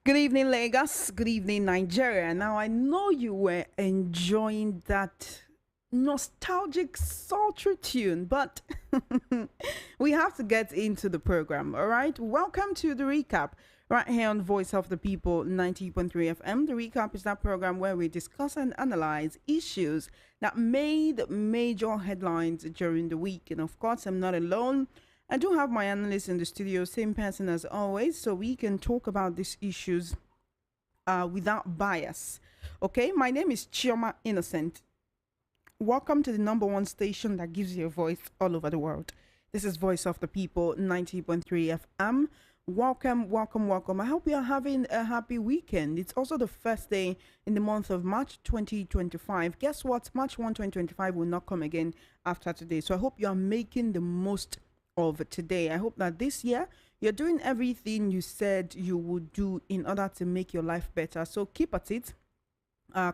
Good evening, Lagos. Good evening, Nigeria. Now, I know you were enjoying that nostalgic, sultry tune, but we have to get into the program, all right? Welcome to the recap right here on Voice of the People 90.3 FM. The recap is that program where we discuss and analyze issues that made major headlines during the week. And of course, I'm not alone. I do have my analyst in the studio, same person as always, so we can talk about these issues without bias. Okay, my name is Chioma Innocent. Welcome to the number one station that gives you a voice all over the world. This is Voice of the People 90.3 FM. Welcome, welcome, welcome. I hope you are having a happy weekend. It's also the first day in the month of March 2025. Guess what? March 1, 2025 will not come again after today. So I hope you are making the most of today. I hope that this year you're doing everything you said you would do in order to make your life better. So keep at it.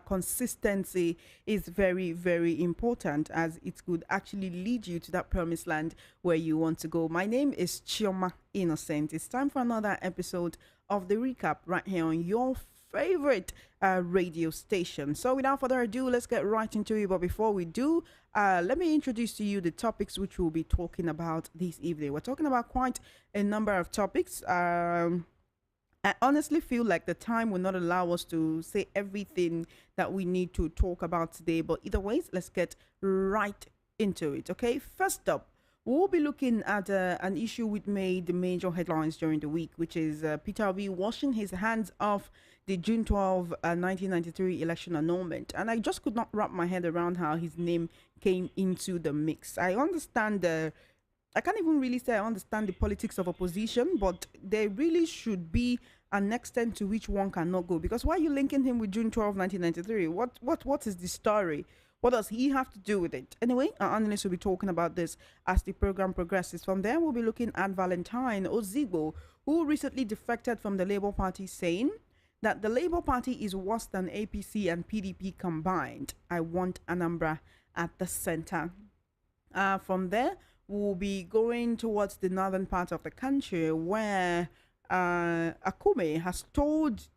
Consistency is very, very important as it could actually lead you to that promised land where you want to go. My name is Chioma Innocent. It's time for another episode of the recap right here on your favorite radio station. So without further ado, let's get right into it. But before we do, let me introduce to you the topics which we'll be talking about this evening. We're talking about quite a number of topics. I honestly feel like the time will not allow us to say everything that we need to talk about today. But either ways, let's get right into it. Okay, first up, we'll be looking at an issue which made the major headlines during the week, which is Peter Obi washing his hands off the June 12, 1993 election annulment. And I just could not wrap my head around how his name came into the mix. I understand I can't even really say I understand the politics of opposition, but there really should be an extent to which one cannot go. Because why are you linking him with June 12, 1993? What is the story? What does he have to do with it? Anyway, our analyst will be talking about this as the program progresses. From there, we'll be looking at Valentine Ozigbo, who recently defected from the Labour Party, saying that the Labour Party is worse than APC and PDP combined. I want Anambra at the center. From there, we'll be going towards the northern part of the country where Akume has told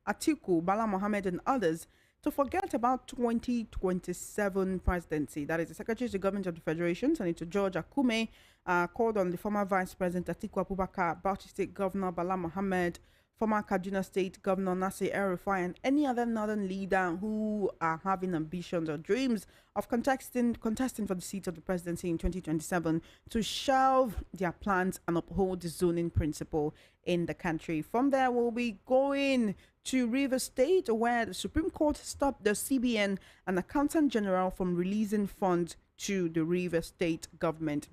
Atiku, Bala Mohammed and others to forget about 2027 presidency. That is, the Secretary of the Government of the Federation, Senator George Akume, called on the former Vice President Atiku Abubakar, Bauchi State Governor Bala Mohammed, former Kaduna State Governor Nasir El-Rufai, and any other northern leader who are having ambitions or dreams of contesting for the seat of the presidency in 2027 to shelve their plans and uphold the zoning principle in the country. From there, we'll be going to River State, where the Supreme Court stopped the CBN and Accountant General from releasing funds to the River State government.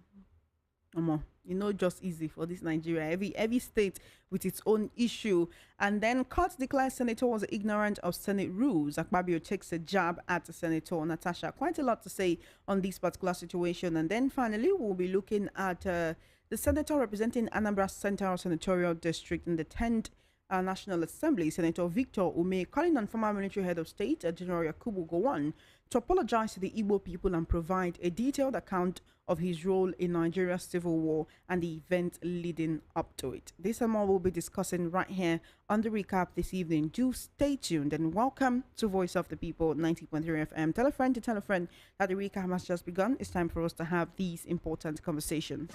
Just easy for this Nigeria. Every state with its own issue. And then court declares senator was ignorant of Senate rules. Akpabio takes a jab at Senator Natasha. Quite a lot to say on this particular situation. And then finally, we'll be looking at the senator representing Anambra Central Senatorial District in the 10th National Assembly, Senator Victor Ume, calling on former military head of state, General Yakubu Gowon, to apologize to the Igbo people and provide a detailed account of his role in Nigeria's civil war and the events leading up to it. This and more we'll be discussing right here on the recap this evening. Do stay tuned and welcome to Voice of the People 90.3 FM. Tell a friend to tell a friend that the recap has just begun. It's time for us to have these important conversations.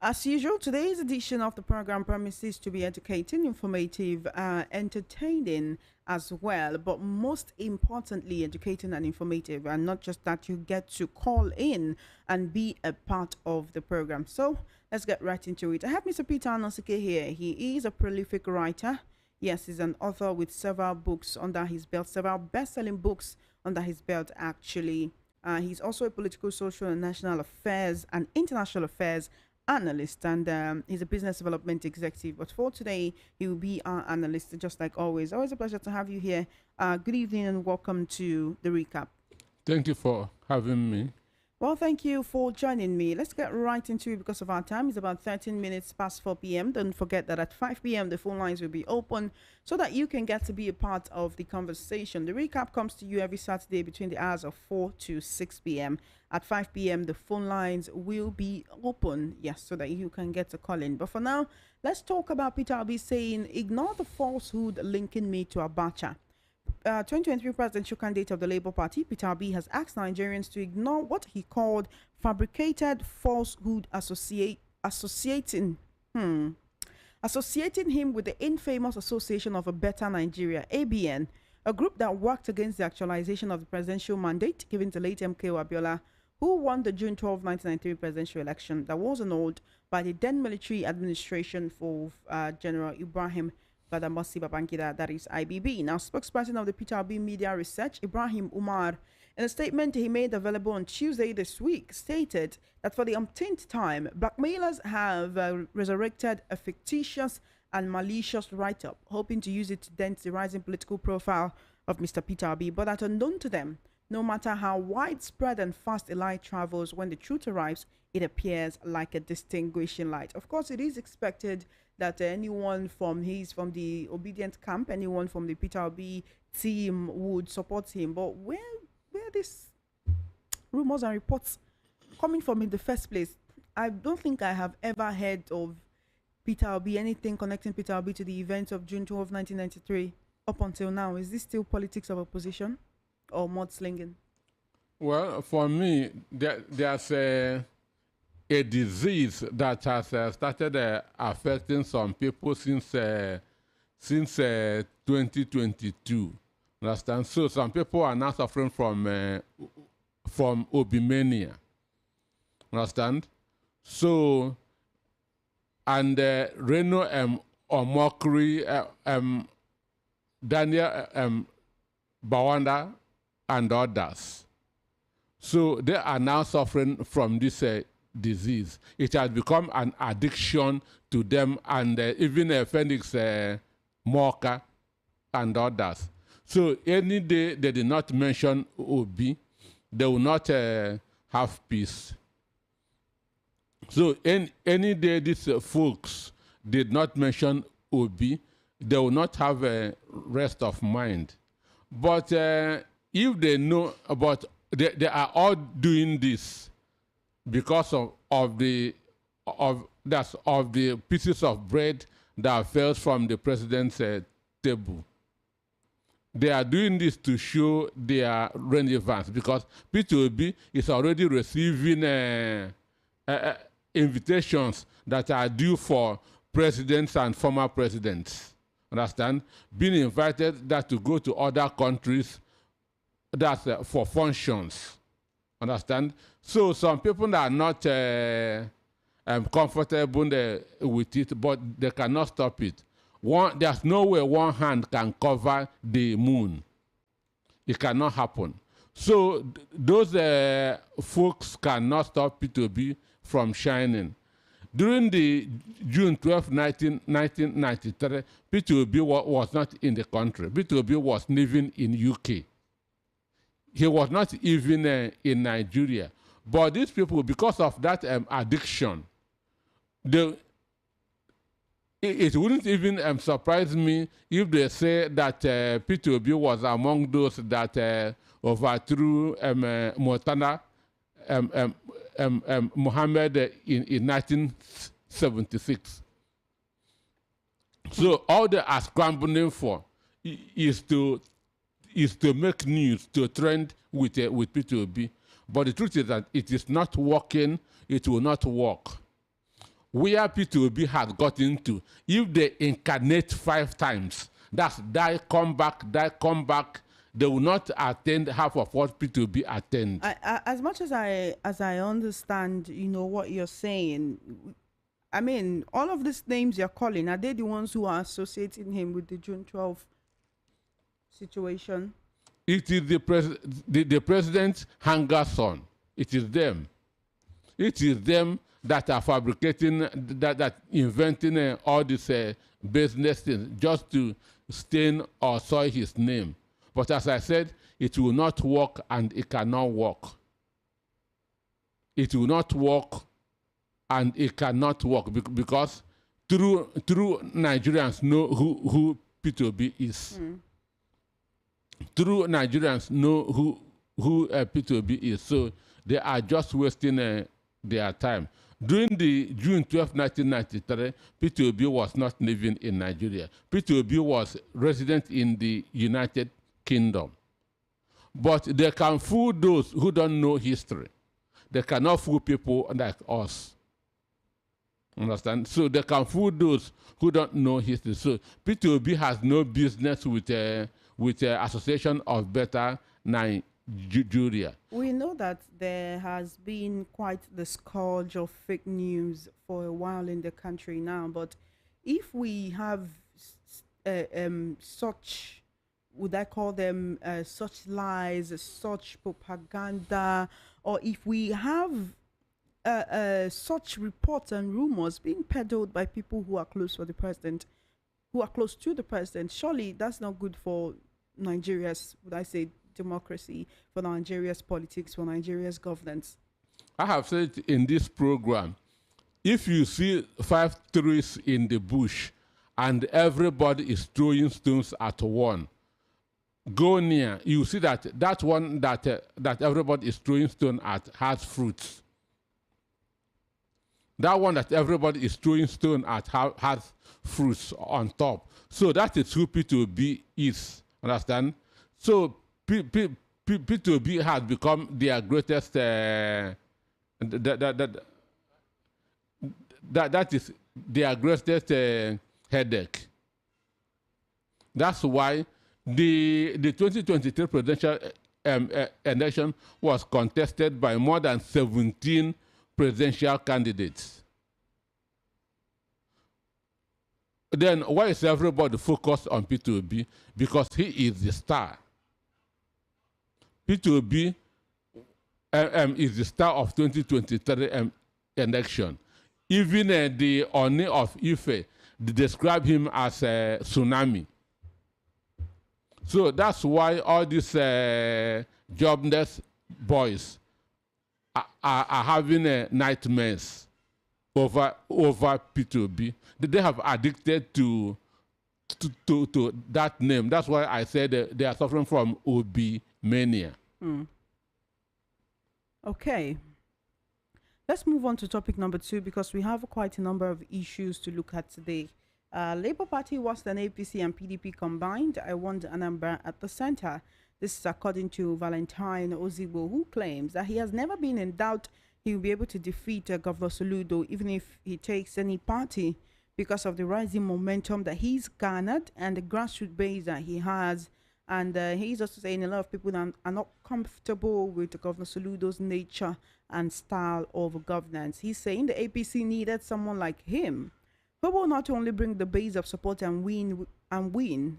As usual, today's edition of the program promises to be educating, informative, entertaining as well, but most importantly, educating and informative. And not just that, you get to call in and be a part of the program. So let's get right into it. I have Mr. Peter Anosike here. He is a prolific writer. Yes, he's an author with several books under his belt, several best-selling books under his belt, actually. He's also a political, social, and national affairs and international affairs analyst, and he's a business development executive. But for today, he will be our analyst, just like always. Always a pleasure to have you here. Good evening and welcome to the recap. Thank you for having me. Well, thank you for joining me. Let's get right into it because of our time. It's about 13 minutes past 4 p.m. Don't forget that at 5 p.m., the phone lines will be open so that you can get to be a part of the conversation. The recap comes to you every Saturday between the hours of 4 to 6 p.m. At 5 p.m., the phone lines will be open, yes, so that you can get a call in. But for now, let's talk about Peter Obi saying, ignore the falsehood linking me to Abacha. 2023 presidential candidate of the Labour Party, Peter Obi, has asked Nigerians to ignore what he called fabricated falsehood associating him with the infamous Association of a Better Nigeria, ABN, a group that worked against the actualization of the presidential mandate given to late MKO Abiola, who won the June 12, 1993 presidential election that was annulled by the then military administration for General Ibrahim Badamasi Babangida, that is IBB. Now, spokesperson of the Peter Obi Media Research, Ibrahim Umar, in a statement he made available on Tuesday this week, stated that for the umpteenth time, blackmailers have resurrected a fictitious and malicious write-up, hoping to use it to dent the rising political profile of Mr. Peter Obi, but that unknown to them, no matter how widespread and fast a lie travels, when the truth arrives, it appears like a distinguishing light. Of course, it is expected that anyone from the obedient camp, anyone from the Peter Obi team would support him. But where these rumors and reports coming from in the first place? I don't think I have ever heard of Peter Obi, anything connecting Peter Obi to the events of June 12, 1993 up until now. Is this still politics of opposition or mudslinging? Well, for me, there's a disease that has started affecting some people since 2022. Understand? So some people are now suffering from obimania. Understand? So, and Reno Omokri, Daniel Bawanda, and others. So they are now suffering from this disease. It has become an addiction to them, and even Phoenix Morka and others. So any day they did not mention Obi, they will not have peace. So any day these folks did not mention Obi, they will not have a rest of mind. But if they know about, they are all doing this because of the pieces of bread that fell from the president's table. They are doing this to show their relevance, because P2B is already receiving invitations that are due for presidents and former presidents. Understand? Being invited that to go to other countries, that's for functions. Understand? So some people are not comfortable with it, but they cannot stop it. There's no way one hand can cover the moon. It cannot happen. So those folks cannot stop P2B from shining. During the June 12, 1993, P2B was not in the country. P2B was living in UK. He was not even in Nigeria. But these people, because of that addiction, it wouldn't even surprise me if they say that P2B was among those that overthrew Murtala Mohammed in 1976. So all they are scrambling for is to make news, to trend with P2B. But the truth is that it is not working. It will not work. Where P2B has got into, if they incarnate 5 times, that's die, come back, they will not attend half of what P2B attend. As much as I understand, what you're saying, I mean, all of these names you're calling, are they the ones who are associating him with the June 12 situation? It is the president's hangerson. It is them. It is them that are fabricating, that inventing all these business things just to stain or soil his name. But as I said, it will not work, and it cannot work. it will not work and it cannot work because true Nigerians know who P2B is. True Nigerians know who P2B is. So they are just wasting their time. During the June 12, 1993, P2B was not living in Nigeria. P2B was resident in the United Kingdom. But they can fool those who don't know history. They cannot fool people like us. Understand? So they can fool those who don't know history. So P2B has no business with Association of Better Nigeria. We know that there has been quite the scourge of fake news for a while in the country now. But if we have such, would I call them such lies, such propaganda, or if we have such reports and rumors being peddled by people who are close to the president, surely that's not good for Nigeria's, would I say, democracy, for Nigeria's politics, for Nigeria's governance. I have said in this program, if you see 5 trees in the bush and everybody is throwing stones at one, go near. You see that one that everybody is throwing stone at has fruits. That one that everybody is throwing stone at has fruits on top. So that is who P2B is. Understand? So P2B has become their greatest. That is their greatest headache. That's why the 2023 presidential election was contested by more than 17 presidential candidates. Then why is everybody focused on P2B? Because he is the star. P2B is the star of 2023 election. Even the Oni of Ife describe him as a tsunami. So that's why all these jobless boys are having nightmares over P2B. They have addicted to that name. That's why I said they are suffering from Obi mania. Okay. Let's move on to topic number 2 because we have quite a number of issues to look at today. Labour Party worse than APC and PDP combined. I want Anambra at the center. This is according to Valentine Ozigbo, who claims that he has never been in doubt he will be able to defeat Governor Soludo, even if he takes any party, because of the rising momentum that he's garnered and the grassroots base that he has. And he's also saying a lot of people are not comfortable with Governor Soludo's nature and style of governance. He's saying the APC needed someone like him who will not only bring the base of support and win,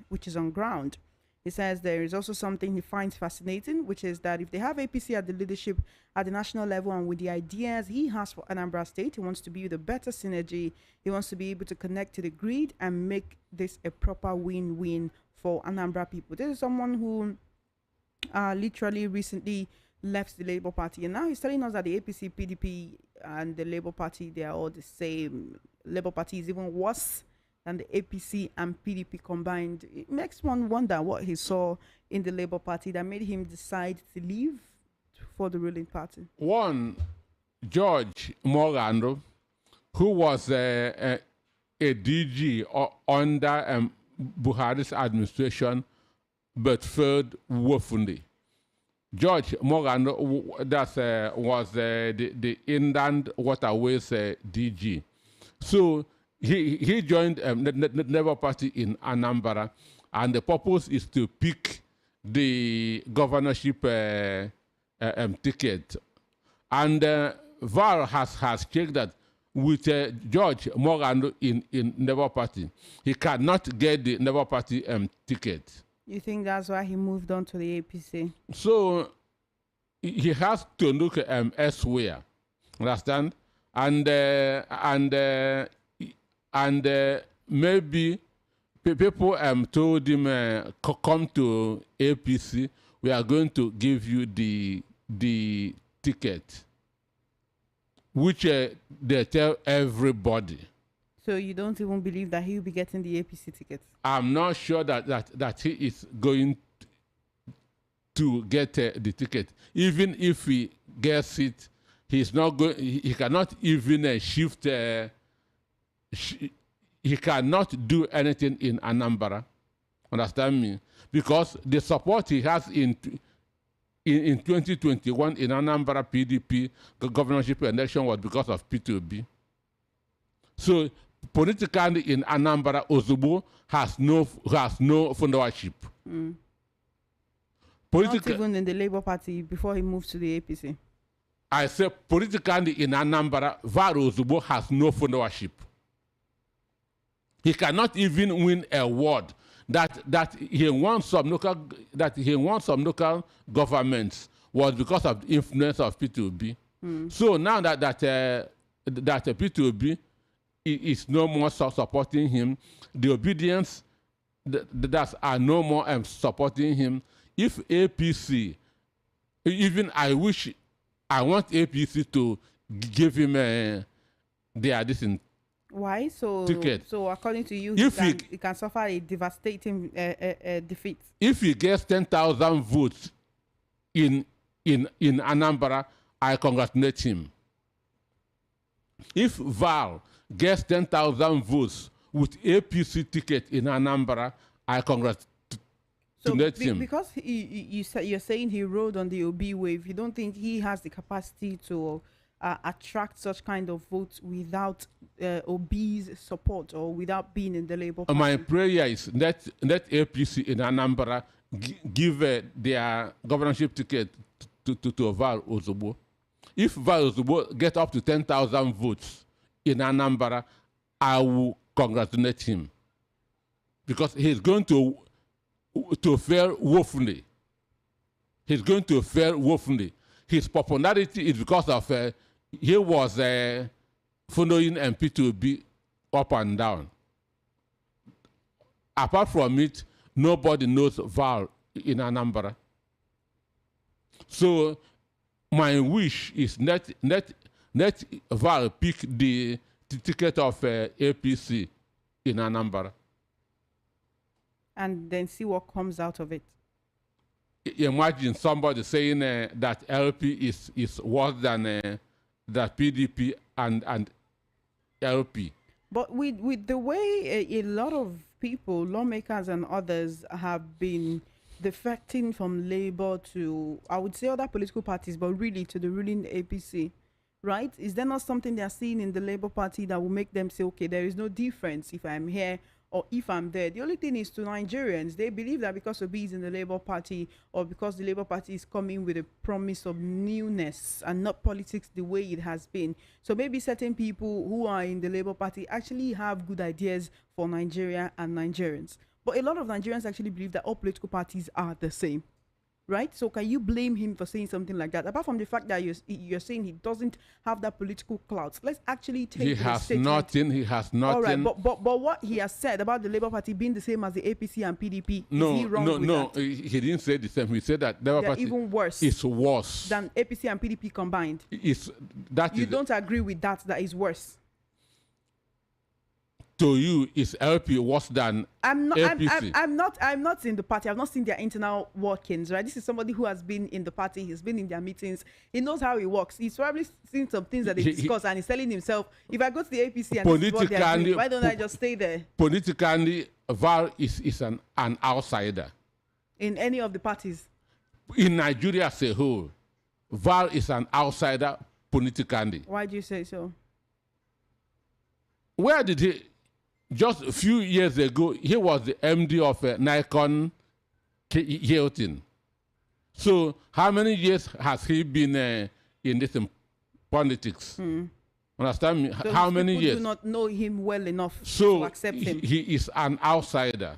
which is on ground. He says there is also something he finds fascinating, which is that if they have APC at the leadership at the national level and with the ideas he has for Anambra State, he wants to build a better synergy. He wants to be able to connect to the grid and make this a proper win-win for Anambra people. This is someone who literally recently left the Labour Party, and now he's telling us that the APC, PDP, and the Labour Party, they are all the same. Labour Party is even worse than the APC and PDP combined. It makes one wonder what he saw in the Labour Party that made him decide to leave for the ruling party. One, George Morando, who was a DG under Buhari's administration, but failed woefully. George Morando was the Inland Waterways DG. So he joined Labour Party in Anambra, and the purpose is to pick the governorship ticket. And VAR has checked that with George Morando in Labour Party, he cannot get the Labour Party ticket. You think that's why he moved on to the APC? So he has to look elsewhere. Understand? And maybe people told him, come to APC, we are going to give you the ticket. which they tell everybody. So you don't even believe that he'll be getting the APC ticket? I'm not sure that he is going to get the ticket. Even if he gets it, he's not going. He cannot even shift. He cannot do anything in Anambra. Understand me? Because the support he has in 2021 in Anambra PDP governorship election was because of P2B. So politically in Anambra, Ozugbo has no followership. Not even in the Labour Party before he moved to the APC. I say politically in Anambra, Val Ozugbo has no followership. He cannot even win a ward that he wants some local governments was because of the influence of P2B. So now that P2B is no more supporting him, the obedience that are no more supporting him. If APC, even I want APC to give him their why? So ticket. So according to you, he can suffer a devastating defeat. If he gets 10,000 votes in Anambra, I congratulate him. If Val gets 10,000 votes with APC ticket in Anambra, I congratulate him. Because you're saying he rode on the Obi wave, you don't think he has the capacity to attract such kind of votes without Obi's support or without being in the Labour Party? My prayer is let APC in Anambra give their governorship ticket to Val Ozugbo. If Val Ozugbo get up to 10,000 votes in Anambra, I will congratulate him because he's going to fare woefully. He's going to fare woefully. His popularity is because of he was following MP2B up and down. Apart from it, nobody knows Val in Anambra. So my wish is let Val pick the ticket of APC in Anambra. And then see what comes out of it. Imagine somebody saying that LP is worse than that PDP and LP. But with the way a lot of people, lawmakers and others, have been defecting from Labour to, I would say, other political parties, but really to the ruling APC, right? Is there not something they are seeing in the Labour Party that will make them say, okay, there is no difference if I'm here or if I'm there? The only thing is, to Nigerians, they believe that because Obi is in the Labour Party or because the Labour Party is coming with a promise of newness and not politics the way it has been. So maybe certain people who are in the Labour Party actually have good ideas for Nigeria and Nigerians. But a lot of Nigerians actually believe that all political parties are the same. Right? So can you blame him for saying something like that? Apart from the fact that you're saying he doesn't have that political clout. Let's actually take He has nothing. He has nothing. All right, but what he has said about the Labour Party being the same as the APC and PDP, is he wrong with that? He didn't say the same. He said that Labour Party even worse. It's worse than APC and PDP combined. You don't agree with that? That is worse. To you, is LP worse than APC? I'm not in the party. I've not seen their internal workings, right? This is somebody who has been in the party. He's been in their meetings. He knows how it works. He's probably seen some things that they discuss, and he's telling himself, if I go to the APC and this is what they're doing, why don't I just stay there? Politically, Val is an outsider. In any of the parties? In Nigeria as a whole, Val is an outsider politically. Why do you say so? Where did he... Just a few years ago, he was the MD of Nikon Hilton. So how many years has he been in this politics? Understand me? So how many years? Do not know him well enough to accept him. He is an outsider.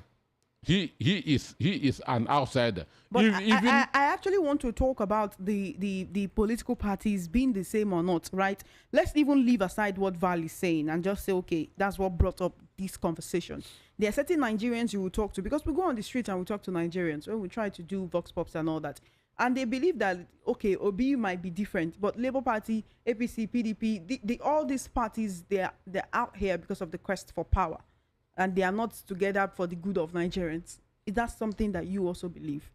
He is an outsider. But I actually want to talk about the political parties being the same or not, right? Let's even leave aside what Val is saying and just say, okay, that's what brought up this conversation. There are certain Nigerians you will talk to, because we go on the street and we talk to Nigerians when we try to do vox pops and all that. And they believe that, okay, Obi might be different, but Labour Party, APC, PDP, all these parties, they're out here because of the quest for power, and they are not together for the good of Nigerians. Is that something that you also believe?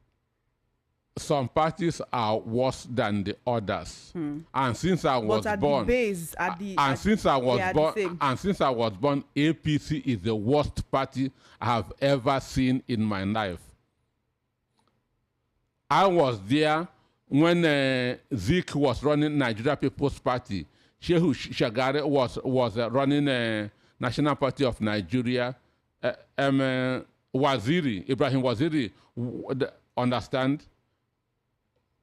Some parties are worse than the others. And since I was But at born, the base, at the and at, since I was they are the born, same. and since I was born, APC is the worst party I have ever seen in my life. I was there when Zik was running Nigeria People's Party. Shehu Shagari was running National Party of Nigeria. Waziri, Ibrahim Waziri, understand?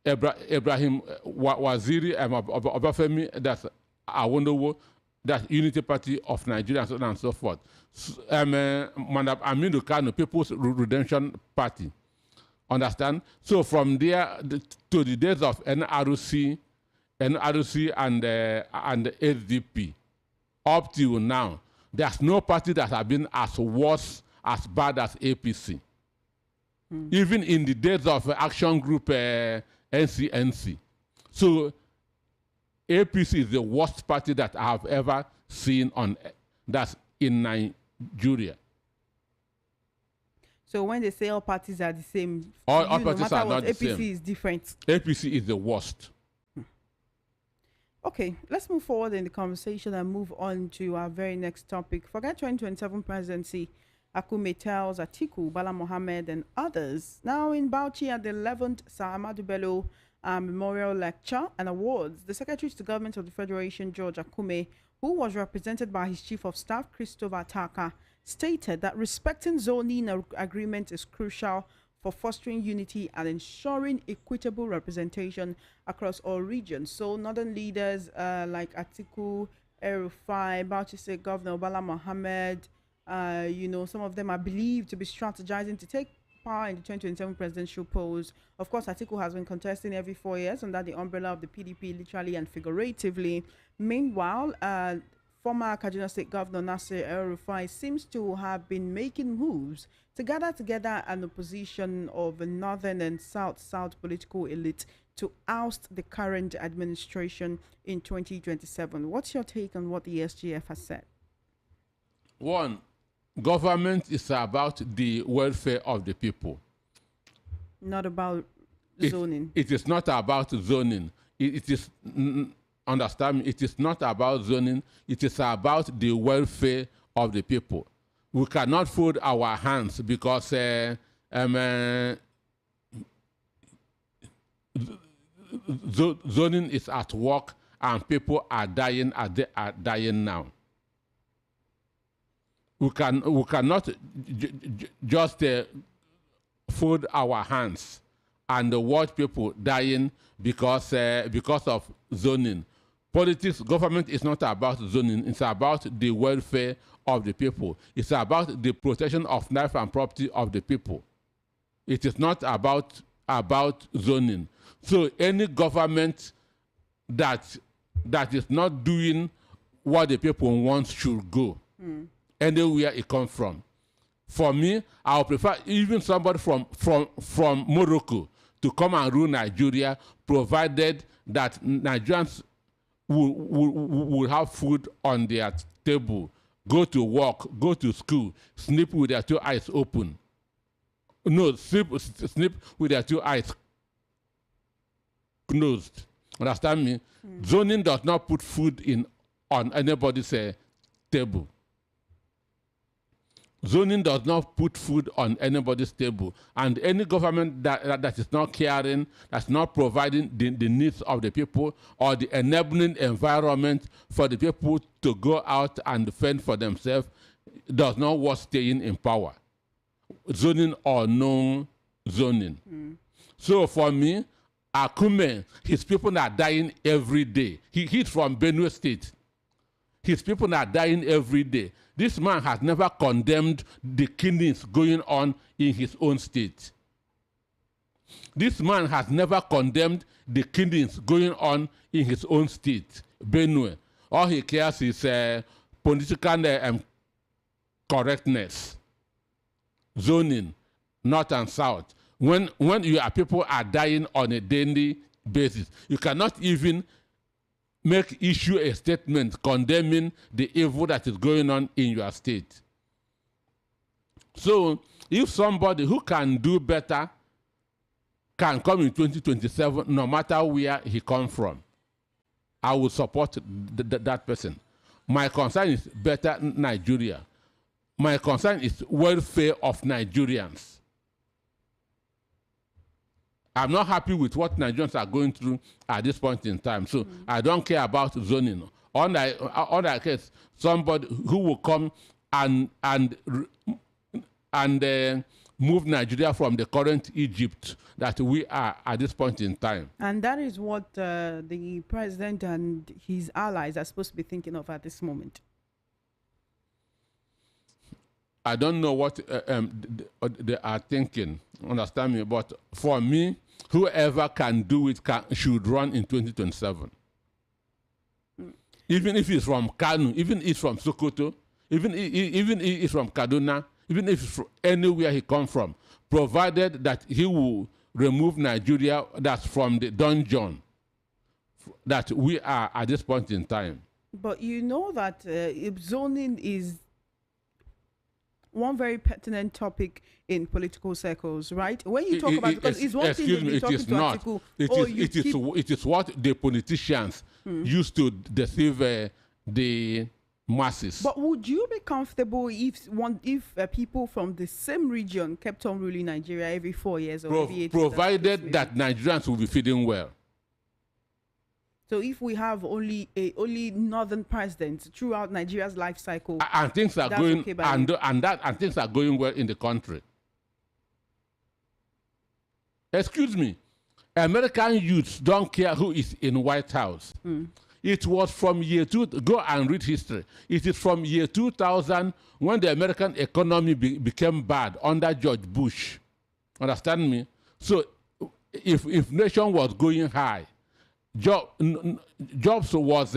Ibrahim Waziri, Obafemi, that's Awolowo, that's Unity Party of Nigeria, and so on and so forth. Madam Aminu Kano, People's Redemption Party. Understand? So from there to the days of NRC and SDP, up till now, there's no party that has been as worse, as bad as APC. Even in the days of Action Group NCNC. So APC is the worst party that I have ever seen that's in Nigeria. So when they say all parties are the same, All no parties matter are what, not the APC same. is different. APC is the worst. Okay, let's move forward in the conversation and move on to our very next topic. Forget 2027 presidency. Akume tells Atiku, Bala Mohammed, and others. Now in Bauchi at the 11th Sir Ahmadu Bello Memorial Lecture and Awards, the Secretary to Government of the Federation, George Akume, who was represented by his Chief of Staff, Christopher Taka, stated that respecting zoning agreement is crucial for fostering unity and ensuring equitable representation across all regions. So northern leaders like Atiku, El-Rufai, Bauchi State Governor Bala Mohammed, some of them are believed to be strategizing to take power in the 2027 presidential polls. Of course, Atiku has been contesting every 4 years under the umbrella of the PDP, literally and figuratively. Meanwhile, former Kaduna State Governor Nasir El-Rufai seems to have been making moves to gather together an opposition of the northern and south political elite to oust the current administration in 2027. What's your take on what the SGF has said? One, government is about the welfare of the people. Not about zoning. It is not about zoning. It is, understand me, it is not about zoning. It is about the welfare of the people. We cannot fold our hands because zoning is at work and people are dying as they are dying now. We cannot just fold our hands and watch people dying because of zoning. Politics, government is not about zoning. It's about the welfare of the people. It's about the protection of life and property of the people. It is not about zoning. So any government that is not doing what the people want should go. Anywhere it comes from. For me, I would prefer even somebody from Morocco to come and rule Nigeria, provided that Nigerians will have food on their table, go to work, go to school, sleep with their two eyes open. No, sleep with their two eyes closed. Understand me? Zoning does not put food on anybody's table. Zoning does not put food on anybody's table. And any government that is not caring, that's not providing the needs of the people or the enabling environment for the people to go out and fend for themselves does not worth staying in power. Zoning or no zoning. So for me, Akume, his people are dying every day. He's from Benue State. His people are dying every day. This man has never condemned the killings going on in his own state. This man has never condemned the killings going on in his own state, Benue. All he cares is political correctness, zoning, north and south. When your people are dying on a daily basis, you cannot even issue a statement condemning the evil that is going on in your state. So if somebody who can do better can come in 2027, no matter where he comes from, I will support that person. My concern is better Nigeria. My concern is welfare of Nigerians. I'm not happy with what Nigerians are going through at this point in time. So I don't care about zoning. On that case, somebody who will come and move Nigeria from the current Egypt that we are at this point in time. And that is what the president and his allies are supposed to be thinking of at this moment. I don't know what they are thinking, understand me, but for me, whoever can do it should run in 2027. Even if it's from Kanu, even if it's from Sokoto, even if it's from Kaduna, even if it's from anywhere he comes from, provided that he will remove Nigeria that's from the dungeon that we are at this point in time. But you know that zoning is one very pertinent topic in political circles, right? When you talk about, because it's one thing you'll be talking to article. It is what the politicians used to deceive the masses. But would you be comfortable if people from the same region kept on ruling Nigeria every 4 years or every 8 years? Provided that Nigerians will be feeding well. So if we have only northern presidents throughout Nigeria's life cycle, and things are going okay and things are going well in the country. Excuse me, American youths don't care who is in White House. It was from year 2. Go and read history. It is from year 2000 when the American economy became bad under George Bush. Understand me? So if inflation was going high, jobs was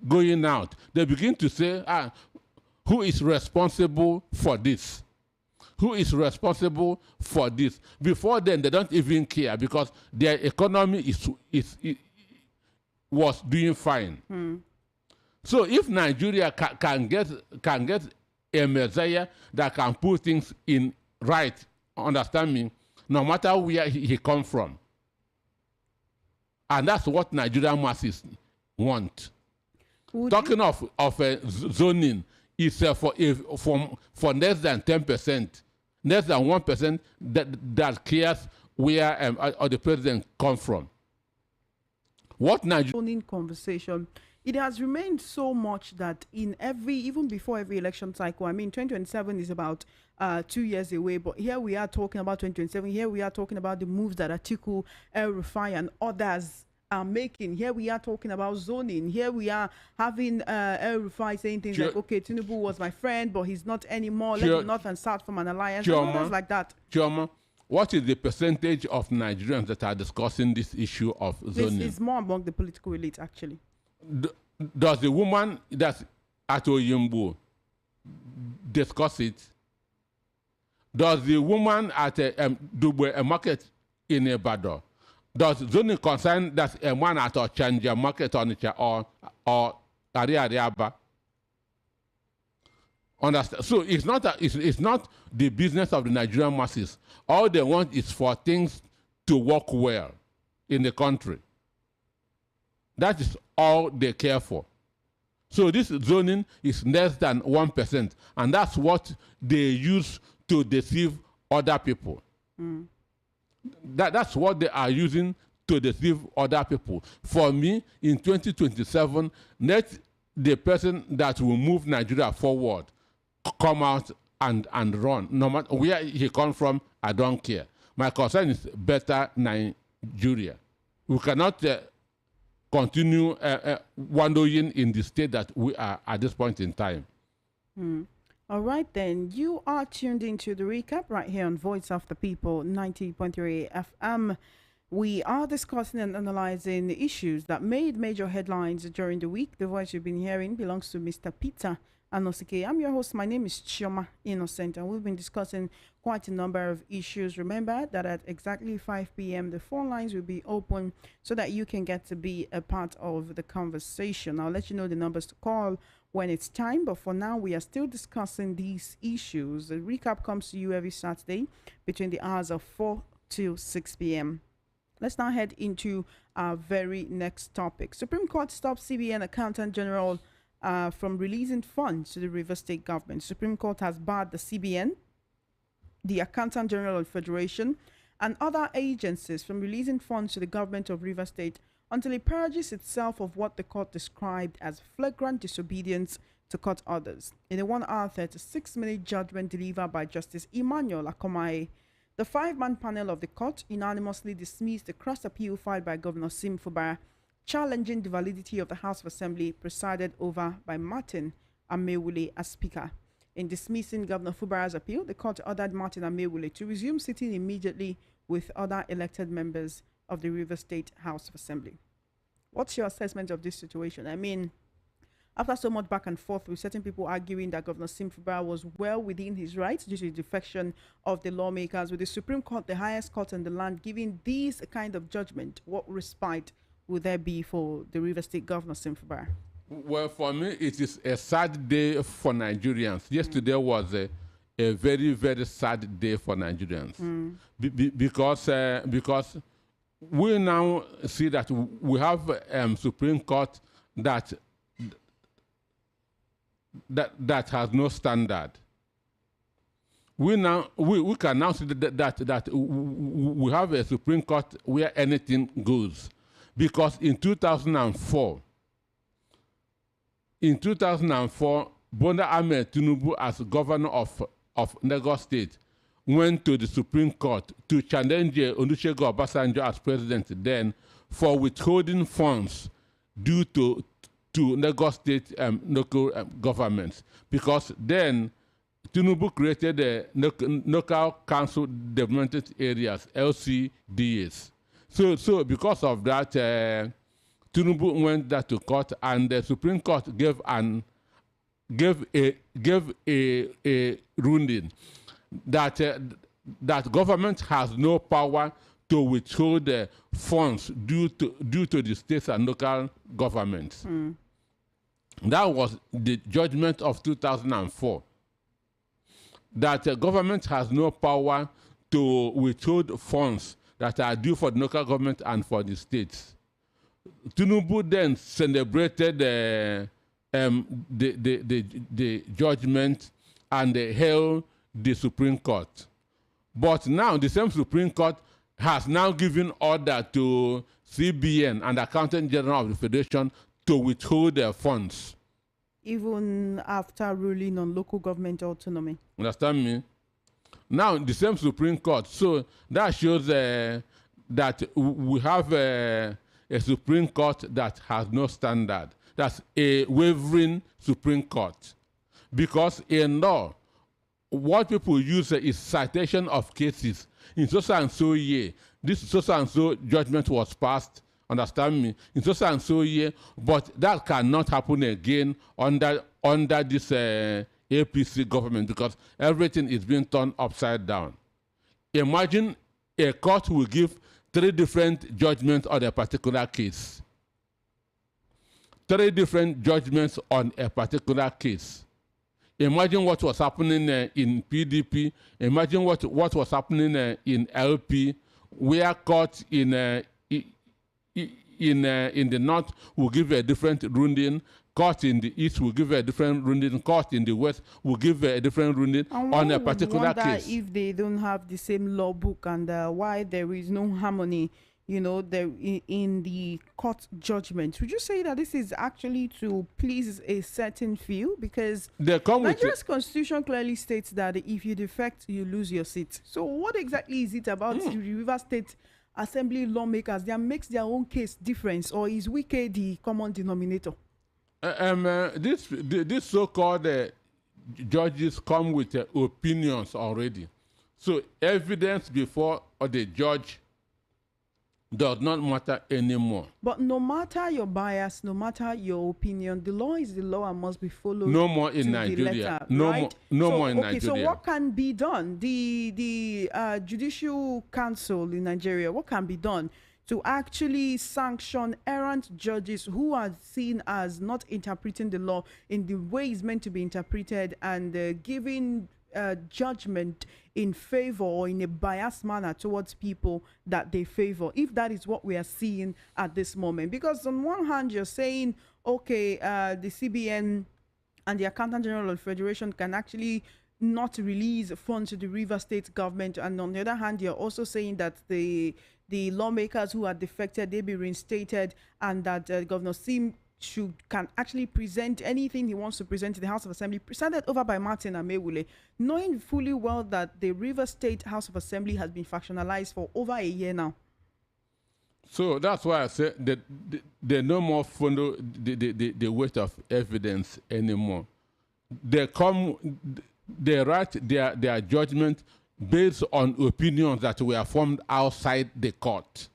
going out. They begin to say, who is responsible for this? Who is responsible for this? Before then, they don't even care because their economy was doing fine. So if Nigeria can get a messiah that can put things in right, understand me, no matter where he comes from. And that's what Nigerian masses want. Talking of zoning is for less than 10%, less than 1% that cares where the president comes from. What Nigerian conversation, it has remained so much that even before every election cycle, I mean, 2027 is about 2 years away, but here we are talking about 2027. Here we are talking about the moves that Atiku, El-Rufai, and others are making. Here we are talking about zoning. Here we are having El-Rufai saying things like, okay, Tinubu was my friend, but he's not anymore. Let the North and South from an alliance. And others like that. Chioma, what is the percentage of Nigerians that are discussing this issue of zoning? This is more among the political elite, actually. Does the woman that's at Oyimbo discuss it? Does the woman at Dugbe, a market in Ibadan, does zoning concern that a man at Ochanja market or Ariaba? Understand? So it's not the business of the Nigerian masses. All they want is for things to work well in the country. That is all they care for. So this zoning is less than 1%, and that's what they use to deceive other people. That's what they are using to deceive other people. For me, in 2027, let the person that will move Nigeria forward come out and run. No matter where he comes from, I don't care. My concern is better Nigeria. We cannot continue wandering in the state that we are at this point in time. All right, then. You are tuned into the recap right here on Voice of the People, 90.3 FM. We are discussing and analyzing the issues that made major headlines during the week. The voice you've been hearing belongs to Mr. Peter Anosike. I'm your host. My name is Chioma Innocent, and we've been discussing quite a number of issues. Remember that at exactly 5 p.m., the phone lines will be open so that you can get to be a part of the conversation. I'll let you know the numbers to call when it's time, but for now, we are still discussing these issues. The recap comes to you every Saturday between the hours of 4 to 6 p.m. Let's now head into our very next topic. Supreme Court stops CBN Accountant General from releasing funds to the Rivers State government. Supreme Court has barred the CBN, the Accountant General of Federation, and other agencies from releasing funds to the government of Rivers State until it purges itself of what the court described as flagrant disobedience to court orders. In a 1 hour 36-minute judgment delivered by Justice Emmanuel Akomaye, the 5-man panel of the court unanimously dismissed the cross appeal filed by Governor Sim Fubara challenging the validity of the House of Assembly presided over by Martin Amewule as Speaker. In dismissing Governor Fubara's appeal, the court ordered Martin Amewule to resume sitting immediately with other elected members of the River State House of Assembly. What's your assessment of this situation? I mean, after so much back and forth with certain people arguing that Governor Sim Fubara was well within his rights due to the defection of the lawmakers, with the Supreme Court, the highest court in the land, giving these kind of judgment, what respite would there be for the River State Governor Sim Fubara? Well, for me, it is a sad day for Nigerians. Yesterday was a very, very sad day for Nigerians because we now see that we have Supreme Court that has no standard. We can now see that we have a Supreme Court where anything goes. Because in 2004, Bonda Ahmed Tinubu, as governor of Lagos State, went to the Supreme Court to challenge Olusegun Obasanjo as president then for withholding funds due to Lagos State local governments. Because then Tinubu created the local council development areas, LCDAs. So because of that, Tinubu went that to court, and the Supreme Court gave a ruling that government has no power to withhold funds due to the states and local governments. That was the judgment of 2004. That government has no power to withhold funds that are due for the local government and for the states. Tinubu then celebrated the judgment and held the Supreme Court. But now the same Supreme Court has now given order to CBN and Accountant General of the Federation to withhold their funds. Even after ruling on local government autonomy. Understand me? Now, the same Supreme Court. So that shows that we have a Supreme Court that has no standard. That's a wavering Supreme Court. Because in law, what people use is citation of cases. In so and so year, this so and so judgment was passed. Understand me? In so and so year, but that cannot happen again under this APC government, because everything is being turned upside down. Imagine a court will give 3 different judgments on a particular case. 3 different judgments on a particular case. Imagine what was happening in PDP. Imagine what was happening in LP, where court in the north will give a different ruling. Court in the east will give a different ruling. Court in the west will give a different ruling on a particular case. If they don't have the same law book, and why there is no harmony, there in the court judgment. Would you say that this is actually to please a certain few? Because Nigeria's constitution clearly states that if you defect, you lose your seat. So what exactly is it about the River State Assembly lawmakers that makes their own case different, or is Wike the common denominator? This so-called judges come with opinions already. So evidence before the judge does not matter anymore. But no matter your bias, no matter your opinion, the law is the law and must be followed. No more in to Nigeria. the letter, No right? more. No so, more in okay, Nigeria. so what can be done? The Judicial Council in Nigeria, what can be done to actually sanction errant judges who are seen as not interpreting the law in the way it's meant to be interpreted and giving judgment in favor or in a biased manner towards people that they favor, if that is what we are seeing at this moment? Because on one hand, you're saying, okay, the CBN and the Accountant General of the Federation can actually not release funds to the River State government, and on the other hand, you're also saying that the lawmakers who are defected, they be reinstated, and that Governor Sim can actually present anything he wants to present to the House of Assembly, presented over by Martin Amewule, knowing fully well that the River State House of Assembly has been factionalized for over a year now. So that's why I said that they no more follow the weight of evidence anymore. They write their judgment based on opinions that were formed outside the court.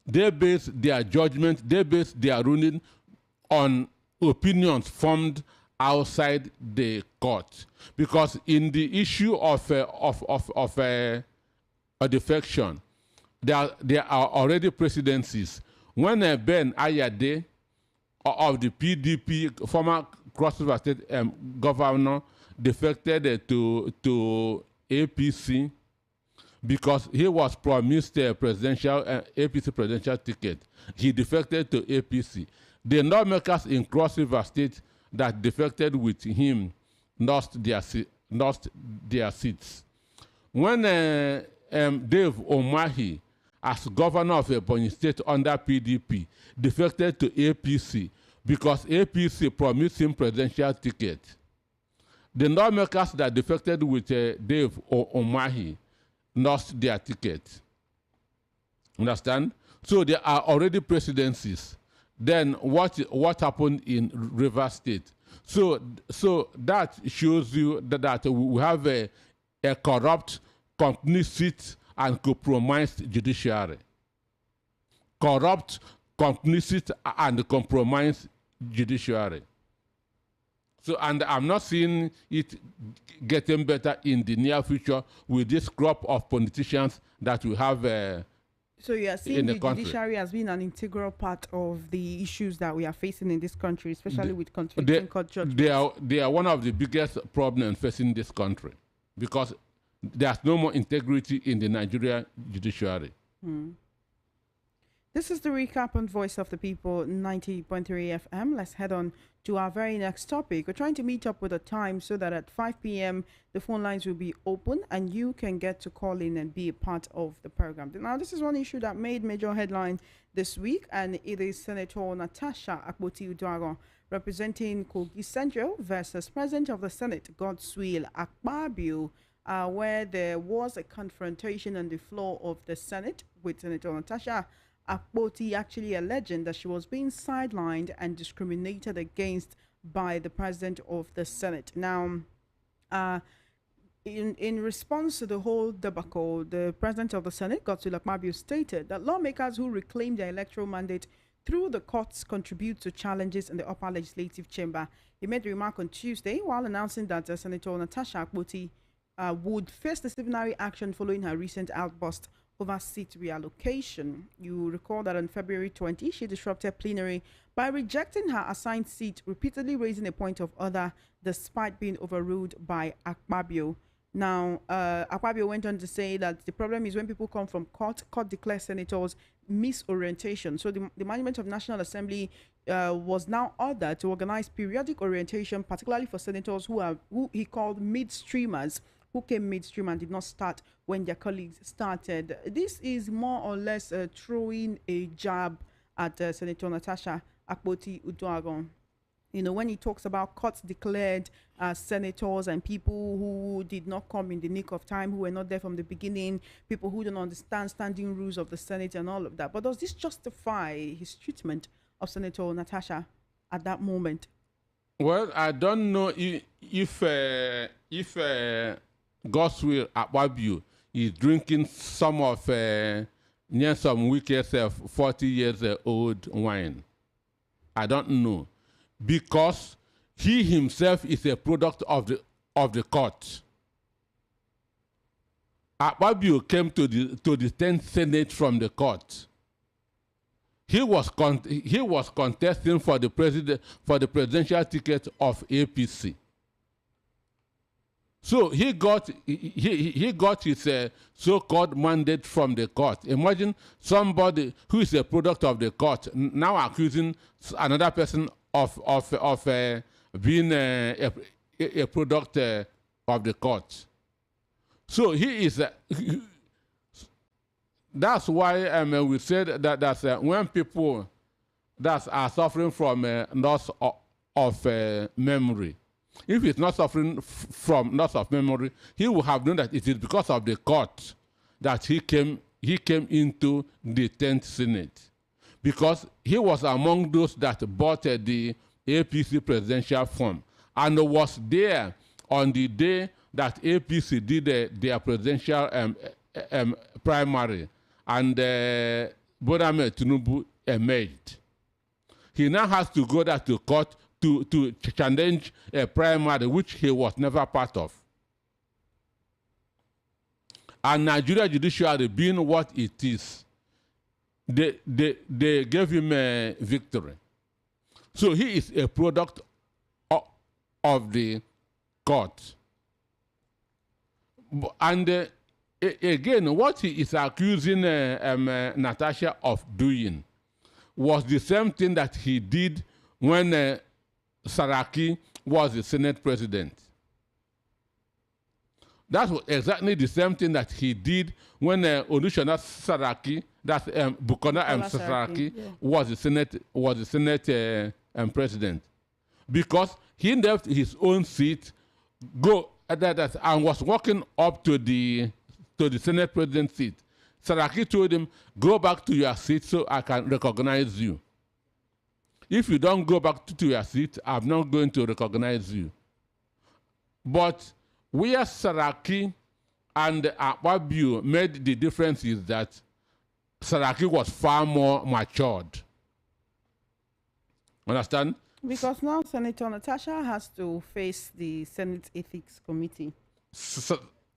They base their judgment, they base their ruling on opinions formed outside the court. Because in the issue of a defection, there are already precedencies. When Ben Ayade of the PDP, former Cross River State governor, defected to APC, because he was promised a presidential APC presidential ticket, he defected to APC. The lawmakers in Cross River State that defected with him lost their seats. When Dave Omahi, as governor of Ebonyi State under PDP, defected to APC because APC promised him presidential ticket, the lawmakers that defected with Dave Omahi lost their ticket. Understand? So there are already precedencies. Then what happened in River State? So that shows you that we have a corrupt, complicit, and compromised judiciary. Corrupt, complicit, and compromised judiciary. So, and I'm not seeing it getting better in the near future with this crop of politicians that we have so you are seeing the country. Judiciary has been an integral part of the issues that we are facing in this country, especially with conflicting court judgments. They are one of the biggest problems facing this country because there's no more integrity in the Nigerian judiciary. This is the recap on Voice of the People 90.3 FM. Let's head on to our very next topic. We're trying to meet up with a time so that at 5 p.m. the phone lines will be open and you can get to call in and be a part of the program. Now, this is one issue that made major headline this week, and it is Senator Natasha Akpoti-Uduaghan representing Kogi Central versus President of the Senate Godswill Akpabio, where there was a confrontation on the floor of the Senate with Senator Natasha Akpoti actually alleging that she was being sidelined and discriminated against by the President of the Senate. Now, in response to the whole debacle, the President of the Senate, Godswill Akpabio, stated that lawmakers who reclaim their electoral mandate through the courts contribute to challenges in the upper legislative chamber. He made the remark on Tuesday while announcing that Senator Natasha Akpoti would face disciplinary action following her recent outburst over seat reallocation. You recall that on February 20, she disrupted plenary by rejecting her assigned seat, repeatedly raising a point of order despite being overruled by Akpabio. Now, Akpabio went on to say that the problem is when people come from court declares senators misorientation. So the management of National Assembly was now ordered to organize periodic orientation, particularly for senators who he called midstreamers, who came midstream and did not start when their colleagues started. This is more or less throwing a jab at Senator Natasha Akpoti-Uduaghan. You know, when he talks about courts declared senators and people who did not come in the nick of time, who were not there from the beginning, people who don't understand standing rules of the Senate and all of that. But does this justify his treatment of Senator Natasha at that moment? Well, I don't know if Godswill Akpabio is drinking some of near some wicked 40 years old wine. I don't know. Because he himself is a product of the court. Akpabio came to the 10th Senate from the court. He was contesting for the presidential ticket of APC. So he got his so-called mandate from the court. Imagine somebody who is a product of the court now accusing another person of being a product of the court. So he is. That's why we said that when people that are suffering from loss of memory, if he's not suffering from loss of memory, he will have known that it is because of the court that he came into the 10th Senate, because he was among those that bought the APC presidential form and was there on the day that APC did their presidential primary, and Bodame Tinubu emerged. He now has to go there to court to challenge a primary which he was never part of. And Nigeria judiciary being what it is, they gave him a victory. So he is a product of the court. And again, what he is accusing Natasha of doing was the same thing that he did when Saraki was the Senate president. That was exactly the same thing that he did when Olushana Saraki, that's Bukola Saraki, yeah, was the Senate president, because he left his own seat, and was walking up to the Senate president seat. Saraki told him, "Go back to your seat so I can recognize you. If you don't go back to your seat, I'm not going to recognize you." But where Saraki and Akpabio made the difference is that Saraki was far more matured. Understand? Because now Senator Natasha has to face the Senate Ethics Committee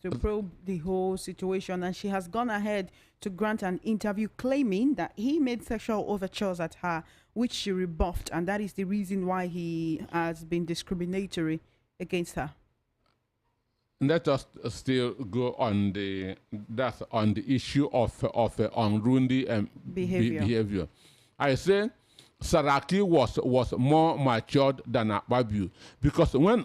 to probe the whole situation, and she has gone ahead to grant an interview claiming that he made sexual overtures at her, which she rebuffed, and that is the reason why he has been discriminatory against her. Let us still go on the issue of unruly behavior. I say Saraki was more matured than Akpabio, because when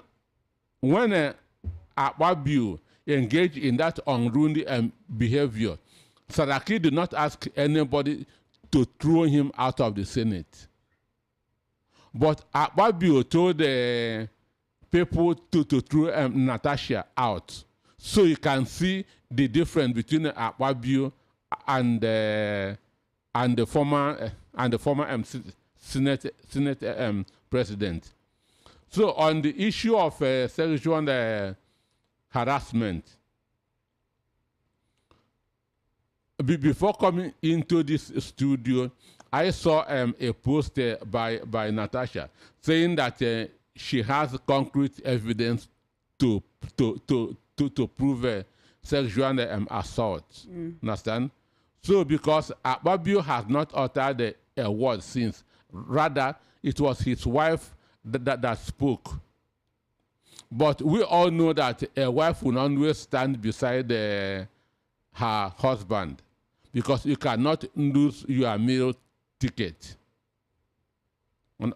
Akpabio engaged in that unruly behavior, Saraki did not ask anybody to throw him out of the Senate. But Akpabio told people to throw Natasha out. So you can see the difference between Akpabio and the former Senate president. So on the issue of sexual harassment, before coming into this studio, I saw a post by Natasha saying that she has concrete evidence to prove sexual assault. Understand? So because Akpabio has not uttered a word since, rather it was his wife that spoke. But we all know that a wife will always stand beside her husband, because you cannot lose your meal ticket.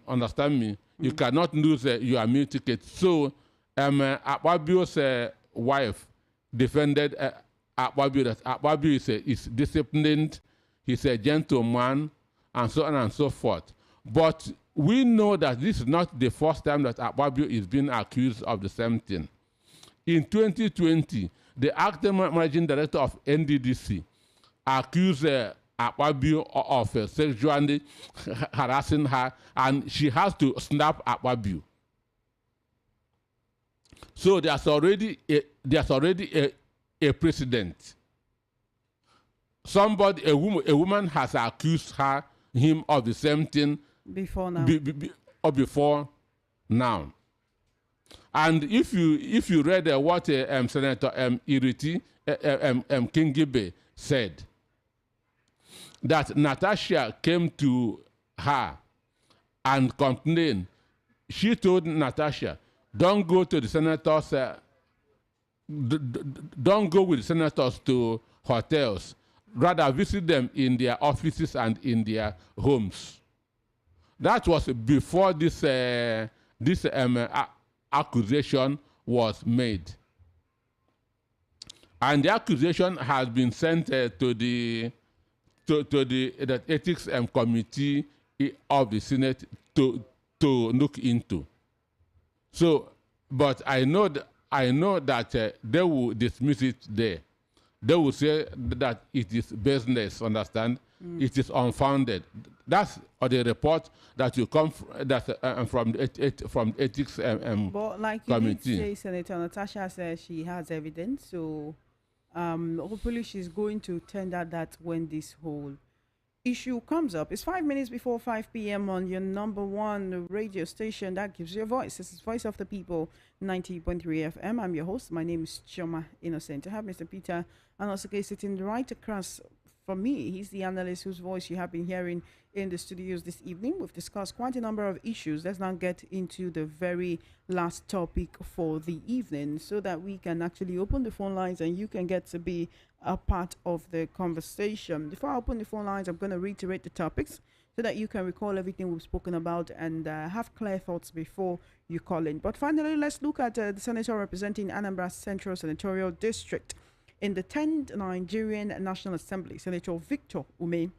Understand me? You cannot lose your meal ticket. So Akpabio's wife defended Akpabio, that Akpabio is disciplined, he's a gentleman, and so on and so forth. But we know that this is not the first time that Akpabio is being accused of the same thing. In 2020, the acting managing director of NDDC accused Akpabio of sexually harassing her, and she has to snap Akpabio. So there's already a precedent. a woman has accused him of the same thing before now. Or before now. And if you read what Senator Iriti Kingibe said, that Natasha came to her and complained. She told Natasha, don't go to the senators, don't go with the senators to hotels. Rather visit them in their offices and in their homes. That was before this accusation was made. And the accusation has been sent to the ethics committee of the Senate to look into. So, but I know that they will dismiss it there. They will say that it is business. Understand? It is unfounded. That's the report that you come from the ethics but like you committee. did say, Senator Natasha says she has evidence, so hopefully she's going to tender that when this whole issue comes up. It's 5 minutes before 5 p.m. on your number one radio station that gives you a voice. This is Voice of the People, 90.3 FM. I'm your host. My name is Chioma Innocent. I have Mr. Peter Anosuke sitting right across from me. He's the analyst whose voice you have been hearing in the studios this evening. We've discussed quite a number of issues. Let's now get into the very last topic for the evening so that we can actually open the phone lines and you can get to be a part of the conversation. Before I open the phone lines, I'm going to reiterate the topics so that you can recall everything we've spoken about and have clear thoughts before you call in. But finally, let's look at the senator representing Anambra Central Senatorial District in the 10th Nigerian National Assembly, Senator Victor Ume,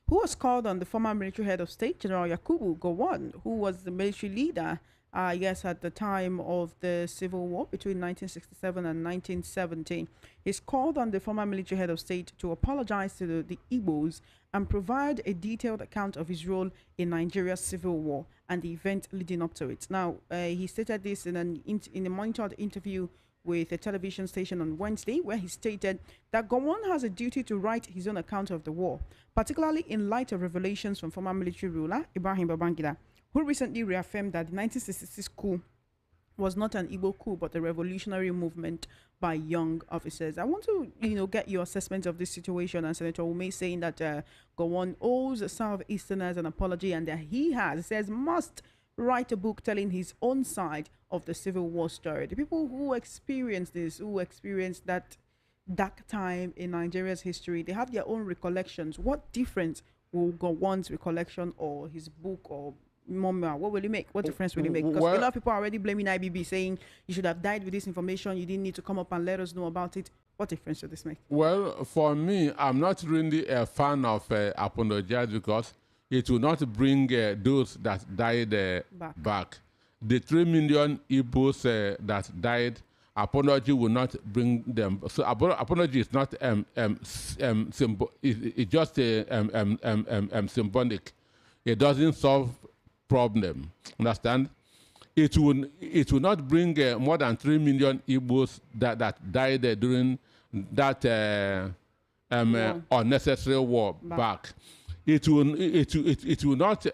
who was called on the former military head of state, General Yakubu Gowon, who was the military leader, at the time of the civil war between 1967 and 1970. He's called on the former military head of state to apologize to the Igbos and provide a detailed account of his role in Nigeria's civil war and the event leading up to it. Now, he stated this in a monitored interview with a television station on Wednesday, where he stated that Gowon has a duty to write his own account of the war, particularly in light of revelations from former military ruler Ibrahim Babangida, who recently reaffirmed that the 1966 coup was not an Igbo coup, but a revolutionary movement by young officers. I want to, get your assessment of this situation. And Senator Ume saying that Gowon owes Southeasterners an apology and that he says, must write a book telling his own side of the Civil War story. The people who experience this, who experienced that dark time in Nigeria's history, they have their own recollections. What difference will Gowon's recollection or his book or memoir, what will it make? What difference will it make? Because a lot of people are already blaming IBB, saying you should have died with this information, you didn't need to come up and let us know about it. What difference will this make? Well, for me, I'm not really a fan of apologize because it will not bring those that died back. The 3 million Igbos that died, apology will not bring them. So apology is not it's just symbolic. It doesn't solve problem. Understand? It will not bring more than 3 million Igbos that died during that unnecessary war back. It will not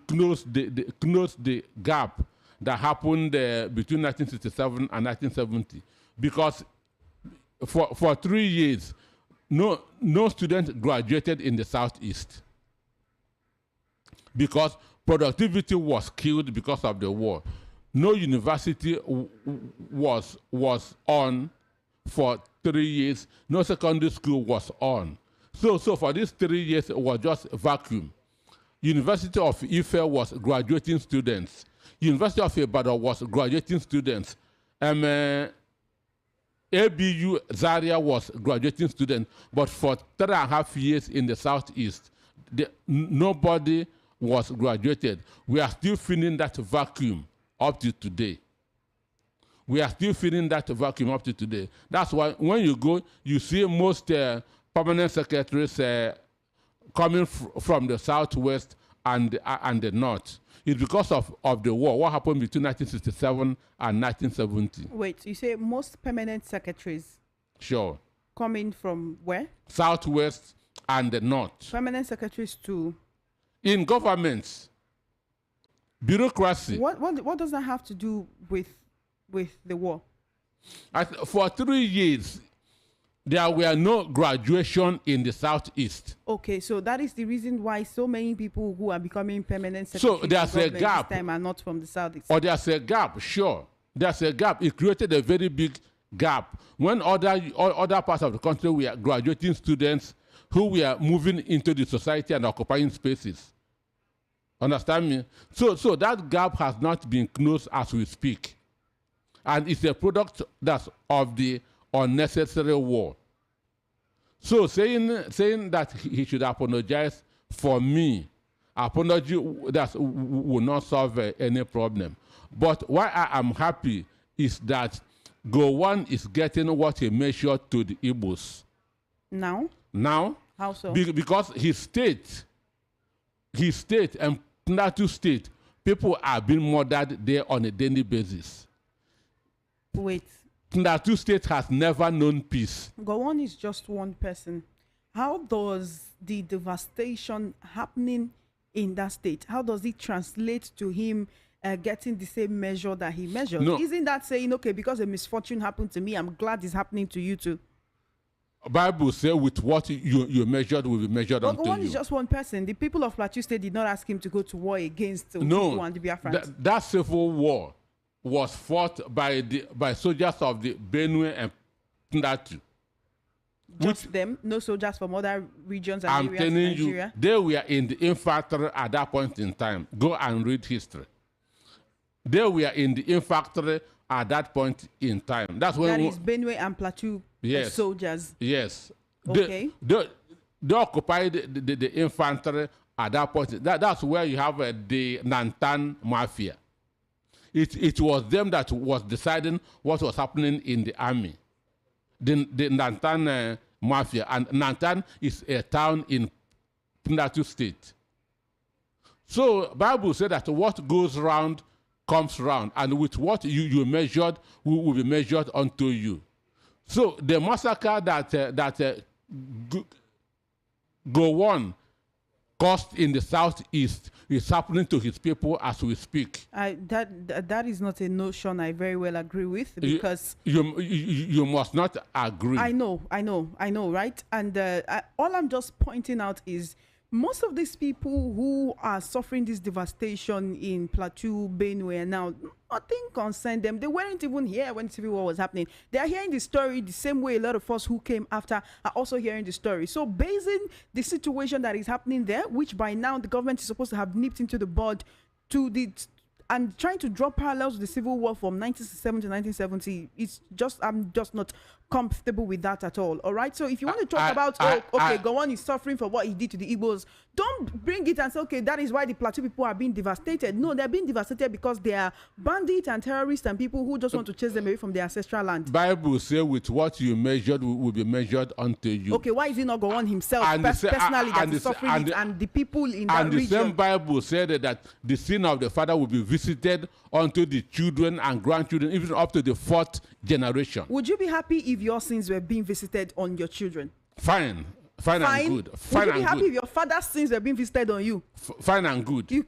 close the gap that happened between 1967 and 1970, because for 3 years no student graduated in the Southeast because productivity was killed because of the war. No university was on for 3 years. No secondary school was on. So for these 3 years, it was just a vacuum. University of Ife was graduating students. University of Ibadan was graduating students. ABU Zaria was graduating students. But for 3.5 years in the Southeast, nobody was graduated. We are still feeling that vacuum up to today. We are still feeling that vacuum up to today. That's why when you go, you see most permanent secretaries coming from the Southwest and the North. It's because of the war. What happened between 1967 and 1970? Wait, you say most permanent secretaries? Sure. coming from where? Southwest and the North. Permanent secretaries to. In governments, bureaucracy. What does that have to do with the war? For 3 years, there were no graduation in the Southeast. Okay, so that is the reason why so many people who are becoming permanent secretaries So there's a gap. this time are not from the Southeast. Or there's a gap, sure. There's a gap. It created a very big gap. When other parts of the country were graduating students who were moving into the society and occupying spaces. Understand me? So that gap has not been closed as we speak. And it's a product of the unnecessary war. So saying that he should apologize for me, apology that will not solve any problem. But why I am happy is that Gowon is getting what he measured to the Igbos. Now? How so? Because his state and Plateau State, people are being murdered there on a daily basis. Wait. Plateau State has never known peace. Gowon is just one person. How does the devastation happening in that state, how does it translate to him getting the same measure that he measured? No. Isn't that saying, okay, because a misfortune happened to me, I'm glad it's happening to you too? Bible says with what you measured will be measured But unto Gowon you. is just one person. The people of Plateau State did not ask him to go to war against the Hutu and the Biafrans. That civil war was fought by soldiers of the Benue and Plateau. Just them, no soldiers from other regions and I'm areas in telling Nigeria. you, they were in the infantry at that point in time. Go and read history. They were in the infantry at that point in time. That's when That is Benue and Plateau soldiers. Yes. Okay. They occupied the infantry at that point. That's where you have the Nantan Mafia. It was them that was deciding what was happening in the army. The Nantan Mafia. And Nantan is a town in Plateau State. So Bible said that what goes round comes round. And with what you measured will be measured unto you. So the massacre that Gowon caused in the Southeast is happening to his people as we speak. That is not a notion I very well agree with, because you must not agree. I know, right? And all I'm just pointing out is most of these people who are suffering this devastation in Plateau, Benue now, nothing concerned them. They weren't even here when civil war was happening. They are hearing the story the same way a lot of us who came after are also hearing the story. So basing the situation that is happening there, which by now the government is supposed to have nipped into the bud and trying to draw parallels with the civil war from 1967 to 1970, I'm just not comfortable with that at all. All right. So if you want to talk about, Gowon is suffering for what he did to the Igbos, don't bring it and say, okay, that is why the Plateau people are being devastated. No, they're being devastated because they are bandits and terrorists and people who just want to chase them away from their ancestral land. Bible says with what you measured will be measured unto you. Okay, why is it not Gowon himself personally that is suffering and the people in that region? And the same Bible said that the sin of the father will be visited unto the children and grandchildren, even up to the 4th generation. Would you be happy if your sins were being visited on your children? Fine and good. Would you be happy if your father's sins were being visited on you? Fine and good. You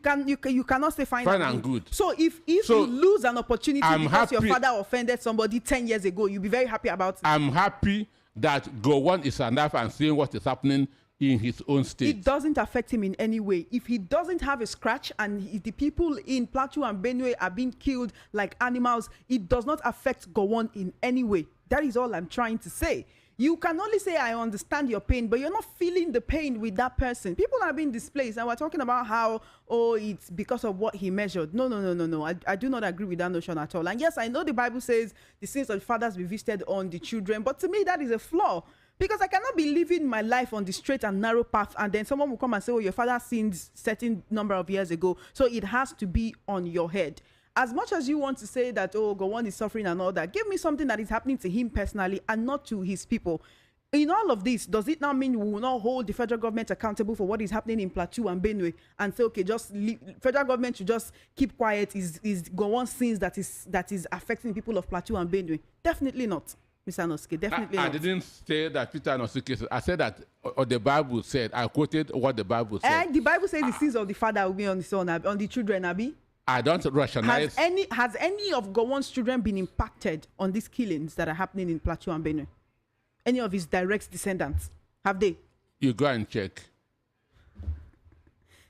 cannot say fine and good. So if you lose an opportunity because your father offended somebody 10 years ago, you'll be very happy about it. I'm happy that Gowon is alive and seeing what is happening in his own state. It doesn't affect him in any way. If he doesn't have a scratch and the people in Plateau and Benue are being killed like animals, it does not affect Gowon in any way. That is all I'm trying to say. You can only say, I understand your pain, but you're not feeling the pain with that person. People are being displaced, and we're talking about how, it's because of what he measured. No. I do not agree with that notion at all. And yes, I know the Bible says the sins of the fathers be visited on the children, but to me, that is a flaw. Because I cannot be living my life on the straight and narrow path, and then someone will come and say, your father sinned certain number of years ago, so it has to be on your head. As much as you want to say that, Gowon is suffering and all that, give me something that is happening to him personally and not to his people. In all of this, does it now mean we will not hold the federal government accountable for what is happening in Plateau and Benue and say, okay, just leave, federal government should just keep quiet? Is Gowon's sins that is affecting the people of Plateau and Benue? Definitely not. Mr. Nosuke, definitely I not. didn't say that Peter Nosuke said. I said that the Bible said. I quoted what the Bible said. The Bible says the sins of the father will be on the son, on the children, Abi. I don't rationalize. Has any of Gowon's children been impacted on these killings that are happening in Plateau and Benue? Any of his direct descendants? Have they? You go and check.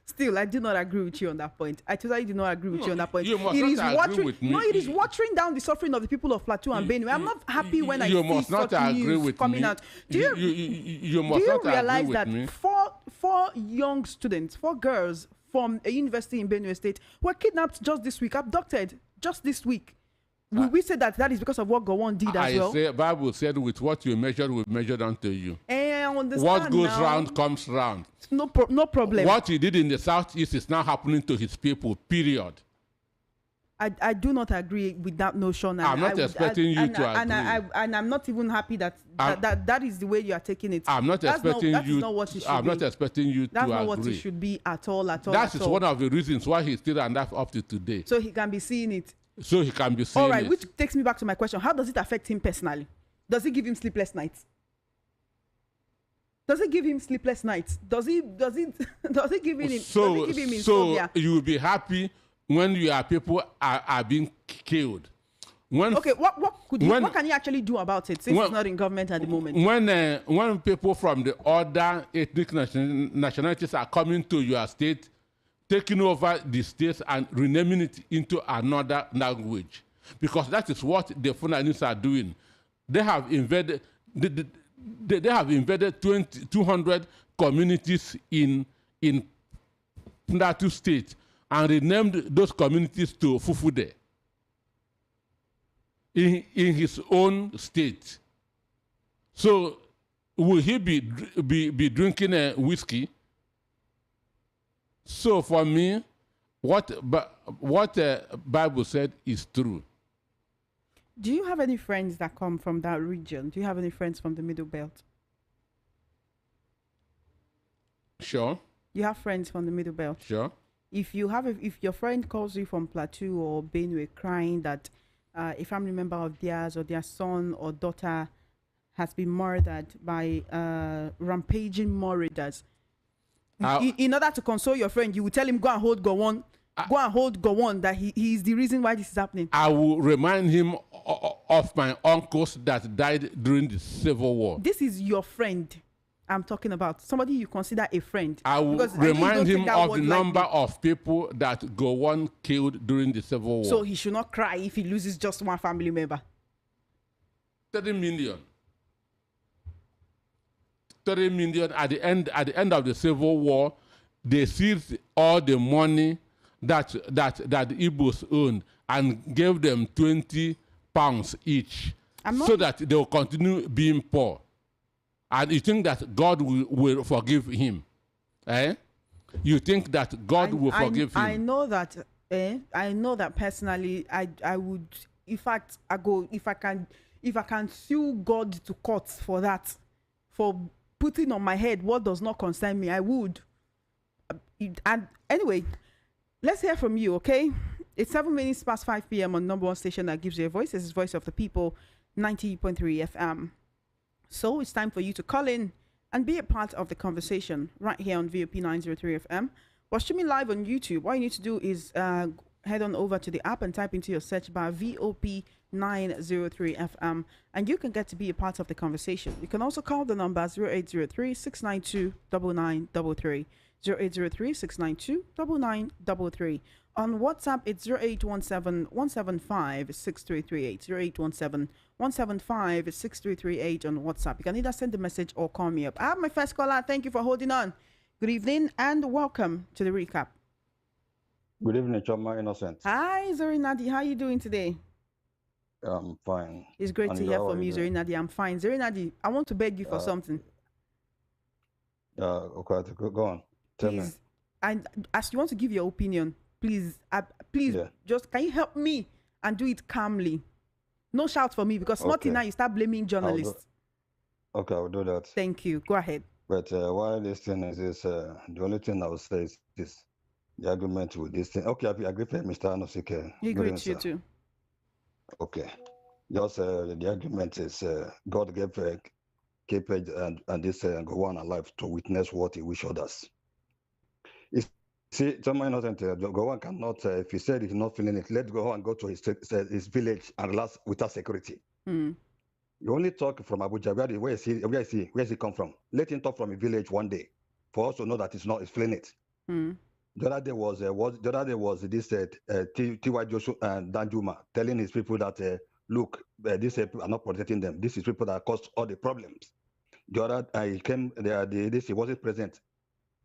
Still, I do not agree with you on that point. I totally do not agree with you on that point. You must not agree with me. No, it is watering down the suffering of the people of Plateau and Benue. I'm not happy when I see such news coming out. Do you realize that four young students, 4 girls from a university in Benue State were kidnapped just this week, abducted just this week? Will we say that is because of what Gowon did as well? The Bible said, with what you measured, will measured unto you. I understand. What goes round comes round. No problem. What he did in the southeast is now happening to his people, period. I do not agree with that notion. I'm not expecting you to agree. And I'm not even happy that is the way you are taking it. I'm not expecting you. That's not what it should be. I'm not expecting you to agree. That's not what it should be at all. That is one of the reasons why he's still alive up to today. So he can be seeing it. So he can be seeing all right, it. Which takes me back to my question. How does it affect him personally? Does it give him sleepless nights? Does it give him sleepless nights? Does it give him insomnia? So you will be happy when your people are being killed. What can he actually do about it, since he's not in government at the moment? When people from the other ethnic nationalities are coming to your state, taking over the states and renaming it into another language, because that is what the Fulanis are doing. They have invaded. They have invaded 200 communities in Plateau State and renamed those communities to Fufude in his own state. So will he be drinking whiskey? So for me, what Bible said is true. Do you have any friends that come from that region? Do you have any friends from the Middle Belt? Sure. You have friends from the Middle Belt? Sure. If your friend calls you from Plateau or Benue crying that a family member of theirs or their son or daughter has been murdered by rampaging murderers, in order to console your friend, you will tell him, go and hold Gowon. Go and hold Gowon, that he is the reason why this is happening. I will remind him of my uncles that died during the Civil War. This is your friend I'm talking about. Somebody you consider a friend. I will remind him of the number of people that Gowon killed during the Civil War. So he should not cry if he loses just one family member. 30 million. 30 million at the end of the Civil War. They seized all the money that the Igbos owned and gave them 20 pounds each, so that they will continue being poor. And you think that God will forgive him? Eh? You think that God will forgive him? I know that. I know that personally. I would. In fact, if I can sue God to court for that, for putting on my head what does not concern me, I would. And anyway, let's hear from you, okay? It's 7 minutes past 5 p.m. on number one station that gives you a voice. This is Voice of the People, 90.3 FM. So it's time for you to call in and be a part of the conversation right here on VOP 903 FM. We're streaming live on YouTube. All you need to do is head on over to the app and type into your search bar VOP 903 FM, and you can get to be a part of the conversation. You can also call the number 0803 692 9933. 0803 692 9933. On WhatsApp, it's 0817 175 6338. 0817 175 6338 on WhatsApp. You can either send a message or call me up. I have my first caller. Thank you for holding on. Good evening and welcome to the recap. Good evening, Choma Innocent. Hi, Zori Nadi. How are you doing today? I'm fine. It's great to hear from you, Zori Nadi. I'm fine. Zori Nadi, I want to beg you for something. Okay, go on. Tell me. And as you want to give your opinion, please, just can you help me and do it calmly? No shout for me, because nothing now you start blaming journalists. Okay, I'll do that. Thank you. Go ahead. But while this thing is this, the only thing I would say is this: the argument with this thing. Okay, I agree with Mr. Anosike. He agrees you too. Okay. Just the argument is God gave Capage and this Gowon alive to witness what he wish others. You see, someone innocent, Gowon cannot, if he said he's not feeling it, let Gowon go to his village and relax without security. Mm. You only talk from Abuja. Where is he come from? Let him talk from a village one day for us to know that he's feeling it. Mm. The other day was this T.Y. Joshua and Danjuma telling his people that look, these people are not protecting them. This is people that caused all the problems. The other he came there. He wasn't present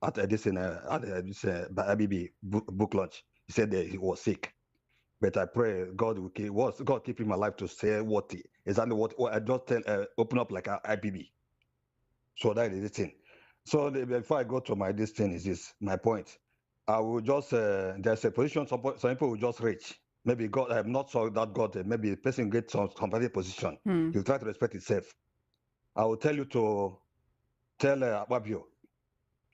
at this Abibi book launch. He said that he was sick, but I pray God keep him alive to say exactly what I just open up like IBB. So that is the thing. So before I go to this thing is this my point. I will just there's a position some people will just reach. Maybe God, I have not saw that God. Maybe a person gets some competitive position. Mm. You try to respect itself. I will tell you to tell Ababio,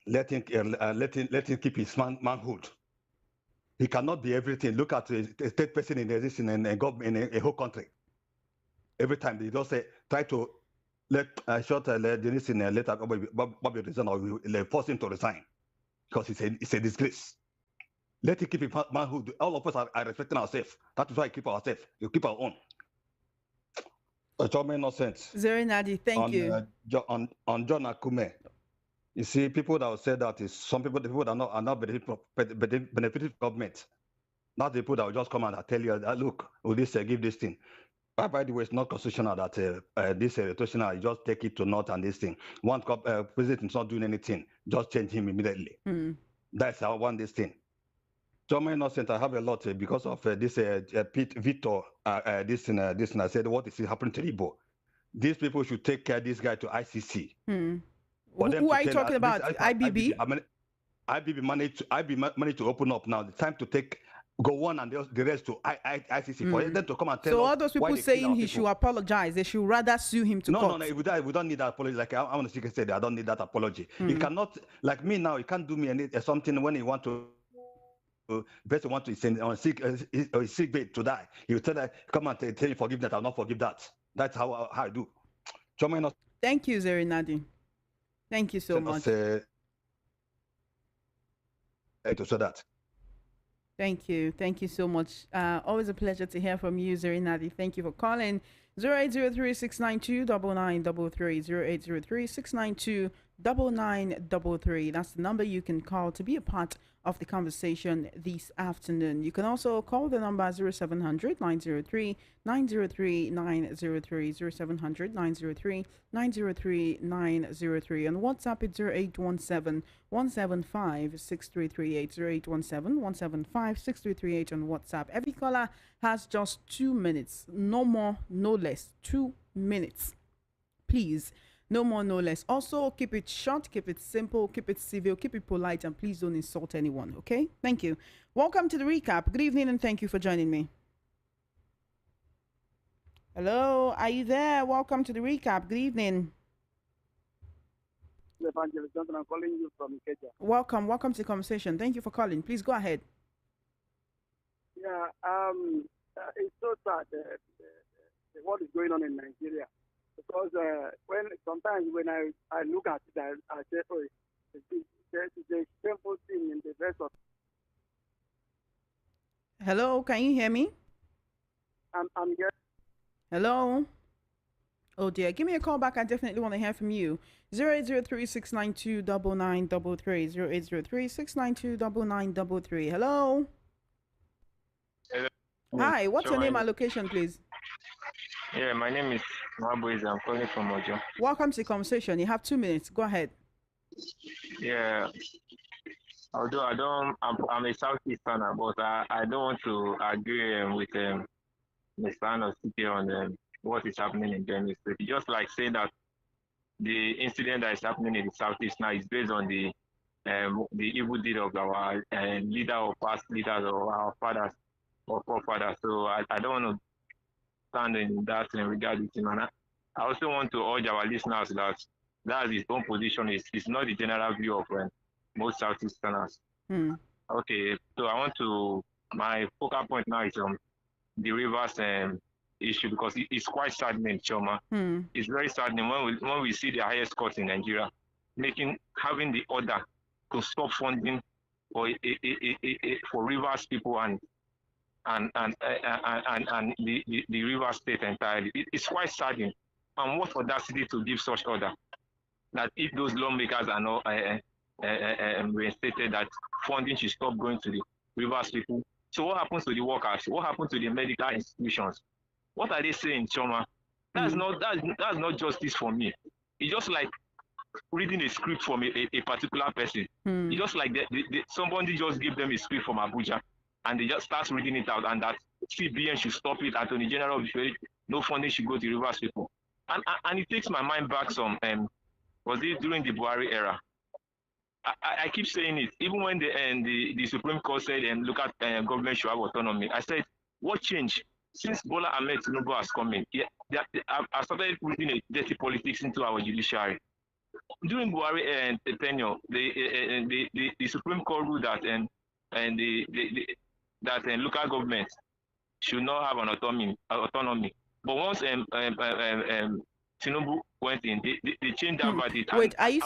let him keep his manhood. He cannot be everything. Look at the state person in a whole country. Every time they just say try to let Denise let Bobby resign or force him to resign because it's a disgrace. Let him keep his manhood. All of us are respecting ourselves. That is why we keep ourselves. You keep our own. It's all make no sense. Zeri Nadi, thank you. On John Akume, you see, people that will say that is some people, the people that are not benefiting from government. Not the people that will just come and tell you that look, will this give this thing. By the way, it's not constitutional that this rotational, you just take it to naught and this thing. One president is not doing anything, just change him immediately. Mm. That's how I want this thing. So many innocent, I have a lot because of this Pete Victor, this thing. I said, what is happening to Igbo? These people should take this guy to ICC. Mm. Who are you talking about? IBB? IBB managed to open up now. The time to go on and the rest to ICC for them to come and tell us. So all those people saying he should apologize, they should rather sue him to court. No, we don't need that apology. Like I want to say, I don't need that apology. He cannot, like me now, he can't do me something when he want to. Person want to send on sick bed to die. He will tell that come and tell you forgive that. I'll not forgive that. That's how I do. Thank you, Zeri Nadi. Thank you so much. To say that. Thank you so much. Always a pleasure to hear from you, Zeri Nadi. Thank you for calling. 0803-692-9933, 0803-692-9933. That's the number you can call to be a part of the conversation this afternoon. You can also call the number 0700-903-903, 0700-903-903. On WhatsApp, it's 0817-175-6338, 0817-175-6338 on WhatsApp. Every caller has just 2 minutes, no more, no less. 2 minutes, please. No more, no less. Also, keep it short, keep it simple, keep it civil, keep it polite, and please don't insult anyone, okay? Thank you. Welcome to the recap. Good evening, and thank you for joining me. Hello, are you there? Welcome to the recap. Good evening. Evangelist Johnson, I'm calling you from Kenya. Welcome to the conversation. Thank you for calling. Please go ahead. Yeah, it's so sad what is going on in Nigeria. Because sometimes when I look at it, I say, oh, there's a shameful thing in the rest of. Hello, can you hear me? I'm here. Hello. Oh dear, give me a call back. I definitely want to hear from you. 0803-692-9933, 0803-692-9933. Hello. Hello. Hi, what's your name and location, please? Yeah, my name is Ohaneze. I'm calling from Ojo. Welcome to the conversation. You have 2 minutes. Go ahead. Yeah. Although I'm a Southeasterner, but I don't want to agree with Mr. Anosike on what is happening in Benue State. Just like saying that the incident that is happening in the Southeast now is based on the evil deed of our leader or past leaders or our fathers or forefathers. So I don't want to stand in that in regard to him. And I also want to urge our listeners that his own position is not the general view of most Southeasterners. Okay, so my focal point now is on the Rivers issue because it's quite saddening, Choma. It's very saddening when we see the highest court in Nigeria having the order to stop funding for Rivers people and the Rivers State entirely. It's quite saddening. And what audacity to give such order that if those lawmakers are not reinstated, that funding should stop going to the Rivers people. So what happens to the workers? What happens to the medical institutions? What are they saying, Choma? That's not justice for me. It's just like reading a script from a particular person. It's just like somebody just gave them a script from Abuja and they just start reading it out, and that CBN should stop it, Attorney General, no funding should go to Rivers people. And it takes my mind back some, was it during the Buhari era? I keep saying it, even when the Supreme Court said look at government should have autonomy. I said, what changed? Since Bola Ahmed Tinubu has come in, I started putting a dirty politics into our judiciary. During Buhari tenure, the Supreme Court ruled that that local government should not have an autonomy. But once Tinubu went in, they changed that verdict. Wait, are you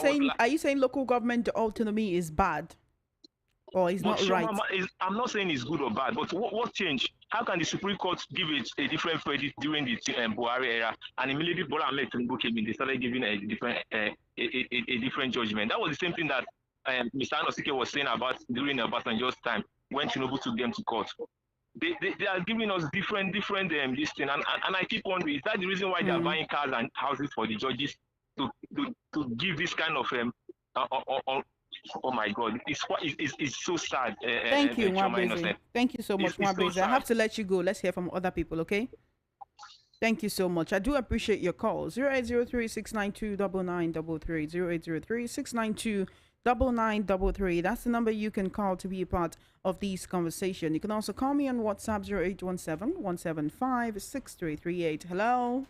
saying local government autonomy is bad? Or is not right? I'm not saying it's good or bad, but what changed? How can the Supreme Court give it a different verdict during the Buhari era, and immediately Bola Ahmed Tinubu came in, they started giving a different judgment? That was the same thing that Mr. Anosike was saying about during Obasanjo's time when Tinubu took them to court. They are giving us different this thing, and I keep wondering, is that the reason why they are buying cars and houses for the judges to give this kind of oh my God, it's so sad. Thank you, Mwabeze. Thank you so much, Mwabeze. I have to let you go. Let's hear from other people, okay? Thank you so much. I do appreciate your call. 0803-692-9933. 0803-692-9933. That's the number you can call to be a part of this conversation. You can also call me on WhatsApp 0817-175-6338. Hello.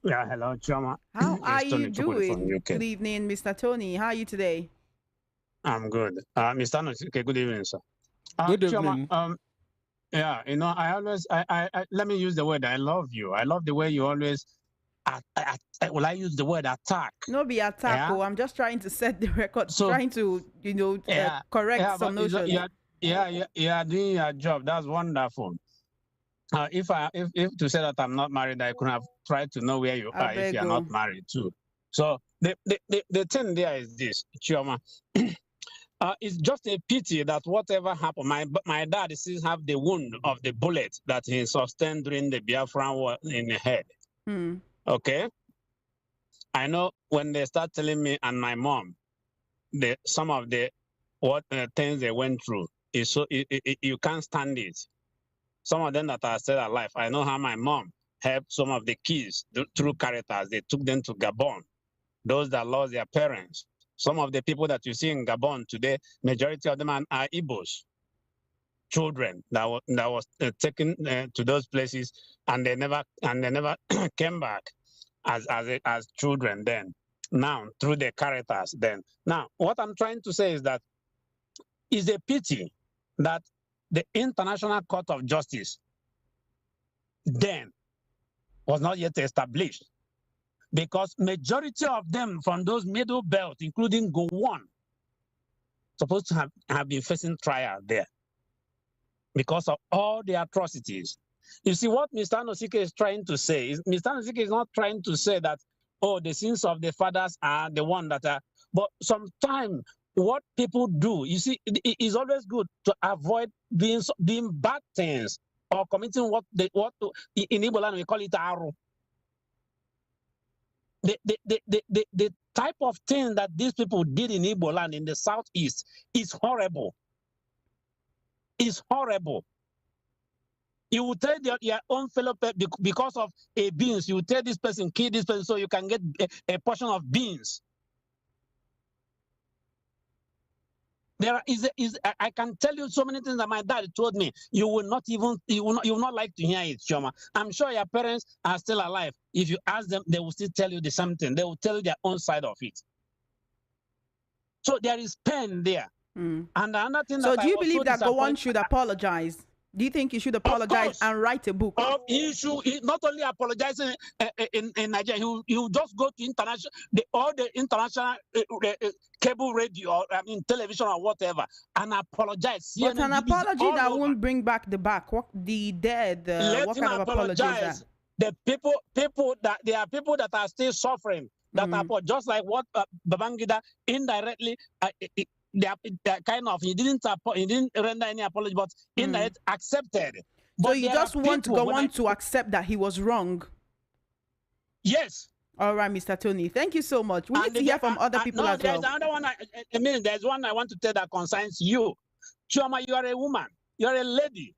Yeah, hello, Choma. How are you doing? Good evening, Mr. Tony. How are you today? I'm good. Mr. Anosike, good evening, sir. Good evening. Choma, yeah, you know, I always, let me use the word, I love you. I love the way you always, will I use the word attack? No, be attack. Yeah? I'm just trying to set the record, so, trying to, you know, correct some notions. Yeah, doing your job. That's wonderful. If to say that I'm not married, I could have tried to know where you are if you're not married too. So the thing there is this, Chioma. It's just a pity that whatever happened, my dad still have the wound of the bullet that he sustained during the Biafran war in the head. Okay? I know when they start telling me and my mom some of the things they went through, is so you can't stand it. Some of them that are still alive, I know how my mom helped some of the kids through Caritas. They took them to Gabon. Those that lost their parents. Some of the people that you see in Gabon today, majority of them are Igbos, children that was taken to those places, and they never came back as children. Then now through the Caritas. Then now what I'm trying to say is that it's a pity that the International Court of Justice then was not yet established, because majority of them from those middle belt, including Gowon, supposed to have been facing trial there because of all the atrocities. You see, what Mr. Anosike is trying to say is, Mr. Anosike is not trying to say that, oh, the sins of the fathers are the one that are, but sometimes what people do, you see, it is always good to avoid doing bad things or committing what in Igbo land we call it aru. The type of thing that these people did in Igbo land in the southeast is horrible. It's horrible. You will tell your own fellow because of a beans, you will tell this person, kill this person so you can get a portion of beans. I can tell you so many things that my dad told me. You will not like to hear it, Choma. I'm sure your parents are still alive. If you ask them, they will still tell you the same thing. They will tell you their own side of it. So there is pain there. And another thing. So do you believe that Gowon should apologize? Do you think he should apologize and write a book? He not only apologizing in Nigeria, he will just go to international, all the international cable radio, television or whatever, and apologize. But an apology that won't bring back the dead. What kind of apology is that? The people that there are people that are still suffering, that are just like what Babangida indirectly. They kind of he didn't render any apology, but indirect accepted. So you just want to go on to accept that he was wrong? Yes. All right, Mr. Tony. Thank you so much. We need to hear from other people as well. There's another one. There's one I want to tell that concerns you. Chioma, you are a woman. You are a lady.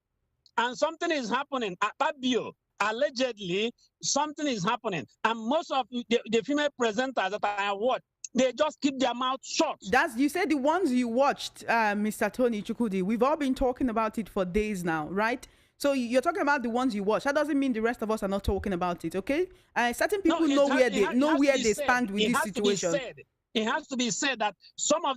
And something is happening. At Fabio, allegedly, something is happening. And most of the female presenters that I watch, they just keep their mouth shut. You said the ones you watched, Mr. Tony Chukudi. We've all been talking about it for days now, right? So you're talking about the ones you watch. That doesn't mean the rest of us are not talking about it, okay? Certain people know where they stand with this situation. It has to be said that some of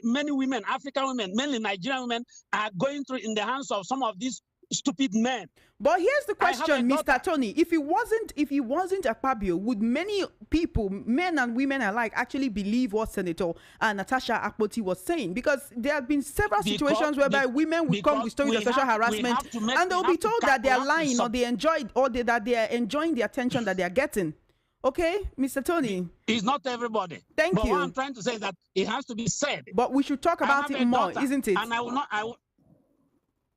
many women, African women, mainly Nigerian women, are going through in the hands of some of these stupid men. But here's the question, Mr. Tony. If he wasn't Akpabio, would many people, men and women alike, actually believe what Senator Natasha Akpoti was saying? Because there have been several situations whereby women will come with stories of sexual harassment, and they'll be told that they're lying or that they are enjoying the attention that they are getting. Okay, Mr. Tony. It's not everybody. Thank you. What I'm trying to say is that it has to be said. But we should talk about it more, isn't it? And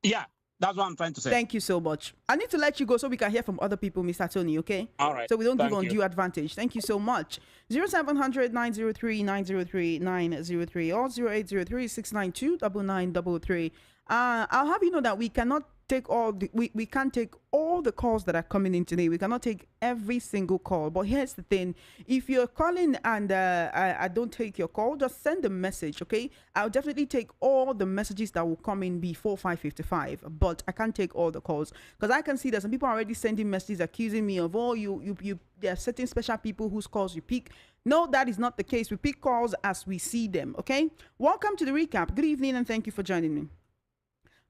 yeah. That's what I'm trying to say. Thank you so much. I need to let you go so we can hear from other people, Mr. Tony, okay? All right. So we don't give undue advantage. Thank you so much. 0700 903 903 903 or 0803 692 9933. I'll have you know that we cannot take we can't take all the calls that are coming in today. We cannot take every single call. But here's the thing: if you're calling and I don't take your call, just send a message, okay? I'll definitely take all the messages that will come in before 5:55. But I can't take all the calls because I can see that some people are already sending messages accusing me of there are certain special people whose calls you pick. No, that is not the case. We pick calls as we see them, okay? Welcome to the recap. Good evening and thank you for joining me.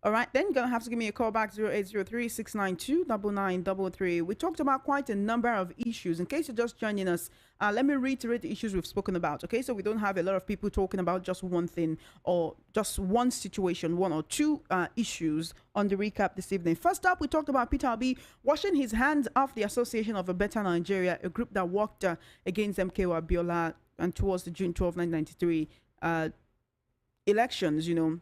All right, then you're going to have to give me a call back, 0803-692-9933. We talked about quite a number of issues. In case you're just joining us, let me reiterate the issues we've spoken about, okay? So we don't have a lot of people talking about just one thing or just one situation, one or two issues on the recap this evening. First up, we talked about Peter Obi washing his hands off the Association of a Better Nigeria, a group that worked against MKO Abiola and towards the June 12, 1993 elections, you know.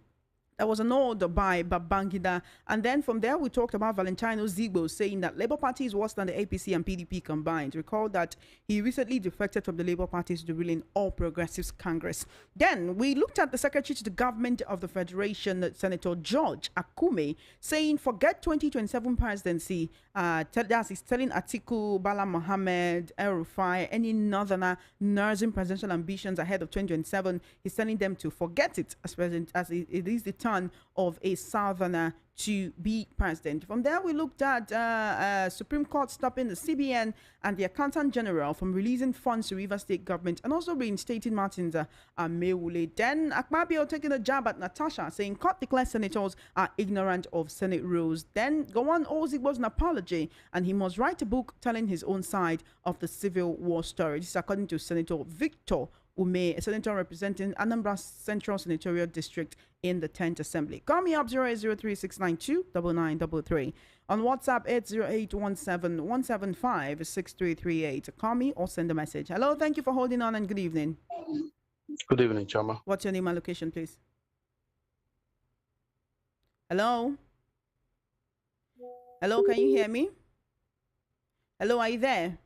That was annulled by Babangida. And then from there, we talked about Valentino Zigbo saying that Labour Party is worse than the APC and PDP combined. Recall that he recently defected from the Labour Party to the ruling All Progressives Congress. Then we looked at the Secretary to the Government of the Federation, Senator George Akume, saying forget 2027 presidency. He's telling Atiku, Bala Mohammed, El Rufai, any northerner nursing presidential ambitions ahead of 2027. He's telling them to forget it as it is the turn of a southerner to be president. From there, we looked at Supreme Court stopping the CBN and the Accountant General from releasing funds to Rivers State government and also reinstating Martins Mewule. Then Akpabio taking a jab at Natasha, saying court declared senators are ignorant of Senate rules. Then Gowon Ozigbo's an apology and he must write a book telling his own side of the Civil War story. This is according to Senator Victor Ume, a senator representing Anambra Central Senatorial District in the 10th Assembly. Call me up 0803-692-9933. On WhatsApp, 808-17175-6338. Call me or send a message. Hello, thank you for holding on and good evening. Good evening, Chama. What's your name and location, please? Hello? Hello, can you hear me? Hello, are you there?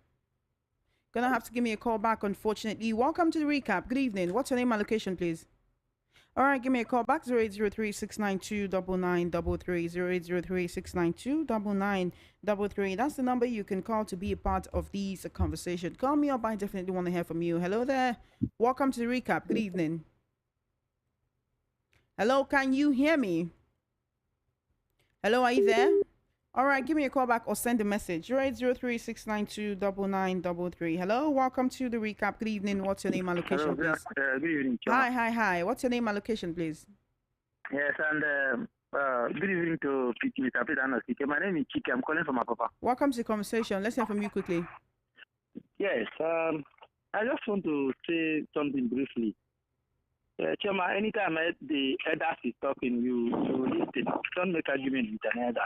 Gonna have to give me a call back, unfortunately. Welcome to the recap. Good evening. What's your name and location, please? All right, give me a call back, 0803-692-9933, 0803-692-9933. That's the number you can call to be a part of these conversation. Call me up. I definitely want to hear from you. Hello there. Welcome to the recap. Good evening. Hello, can you hear me? Hello, are you there? All right, give me a call back or send a message. 0803-692-9933. Hello, welcome to the recap. Good evening. What's your name and location, Hello, please? good evening. Hi. What's your name and location, please? Yes, and Good evening to Mr. Peter Anosike. My name is Chike. I'm calling from Apapa. Welcome to the conversation. Let's hear from you quickly. Yes. I just want to say something briefly. Chema, anytime the elders is talking, you listen. Don't make argument with an elders.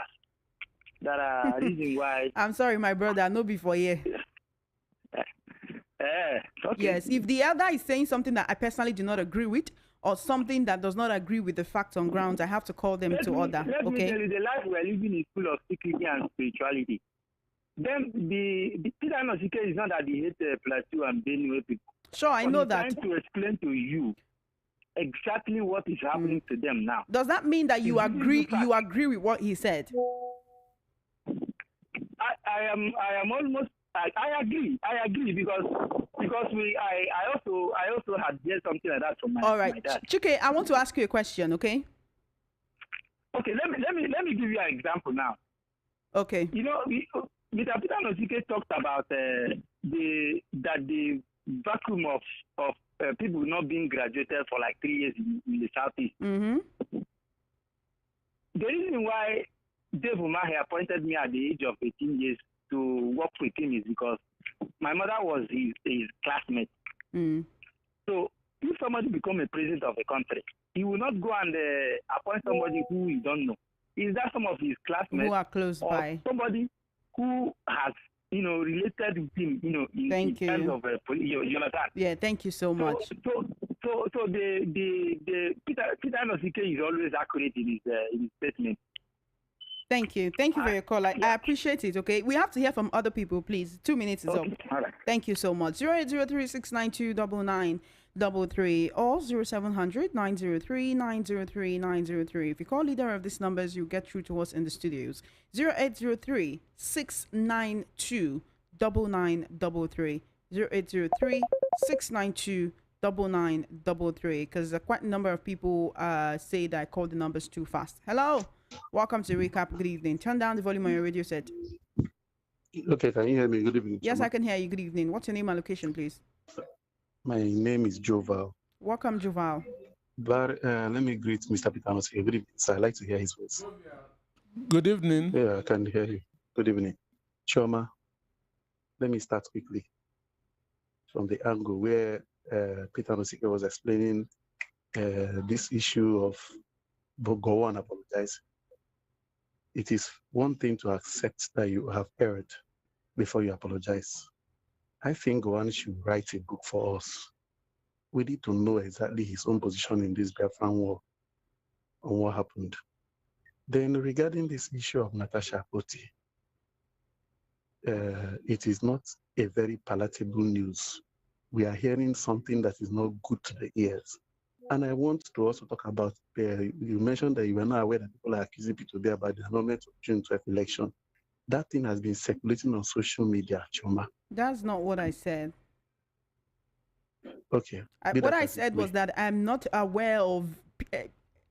There are reasons why. I'm sorry, my brother. No before you. Okay. Yes, if the elder is saying something that I personally do not agree with, or something that does not agree with the facts on grounds, I have to call them to order. Let me Okay. tell you, the life we are living is full of secrecy and spirituality. Then the Peter Anosike is not that he hates Plateau and Benue people. Sure, I know that. I'm trying to explain to you exactly what is happening to them now. Does that mean that you agree? You agree with what he said? I am almost. I agree because I also had heard something like that from my All right, my dad. Chike, I want to ask you a question. Okay. Okay, let me give you an example now. Okay. You know, Mr. Peter Anosike talked about the vacuum of people not being graduated for like 3 years in the Southeast. Mm-hmm. The reason why Dave Umahi appointed me at the age of 18 years to work with him is because my mother was his classmate. Mm. So if somebody become a president of a country, he will not go and appoint somebody who he don't know. Is that some of his classmates Who are close or by? somebody who has related with him, in terms of you understand? Yeah, thank you so much. So the Peter Anosike is always accurate in his statement. Thank you for your call. I appreciate it. Okay, we have to hear from other people, please. 2 minutes is up. All right. Thank you so much. 08036929933 or 0700-903-903-903. If you call either of these numbers, you get through to us in the studios. 0803-692-9933. 0803-692-9933. Because quite a number of people say that I called the numbers too fast. Hello. Welcome to Recap. Good evening. Turn down the volume on your radio set. Okay, can you hear me? Good evening. Yes, I can hear you. Good evening. What's your name and location, please? My name is Joval. Welcome, Joval. But let me greet Mr. Peter Anosike. Good evening. So I'd like to hear his voice. Good evening. Yeah, I can hear you. Good evening. Choma, let me start quickly from the angle where Peter Anosike was explaining this issue of Gowon apologizing. It is one thing to accept that you have erred before you apologize. I think Gowon should write a book for us. We need to know exactly his own position in this Biafran war and what happened. Then regarding this issue of Natasha Akpoti, it is not a very palatable news. We are hearing something that is not good to the ears. And I want to also talk about, you mentioned that you were not aware that people are accusing P2B about the annulment of June 12th election. That thing has been circulating on social media, Choma. That's not what I said. Okay. What I said was that I'm not aware of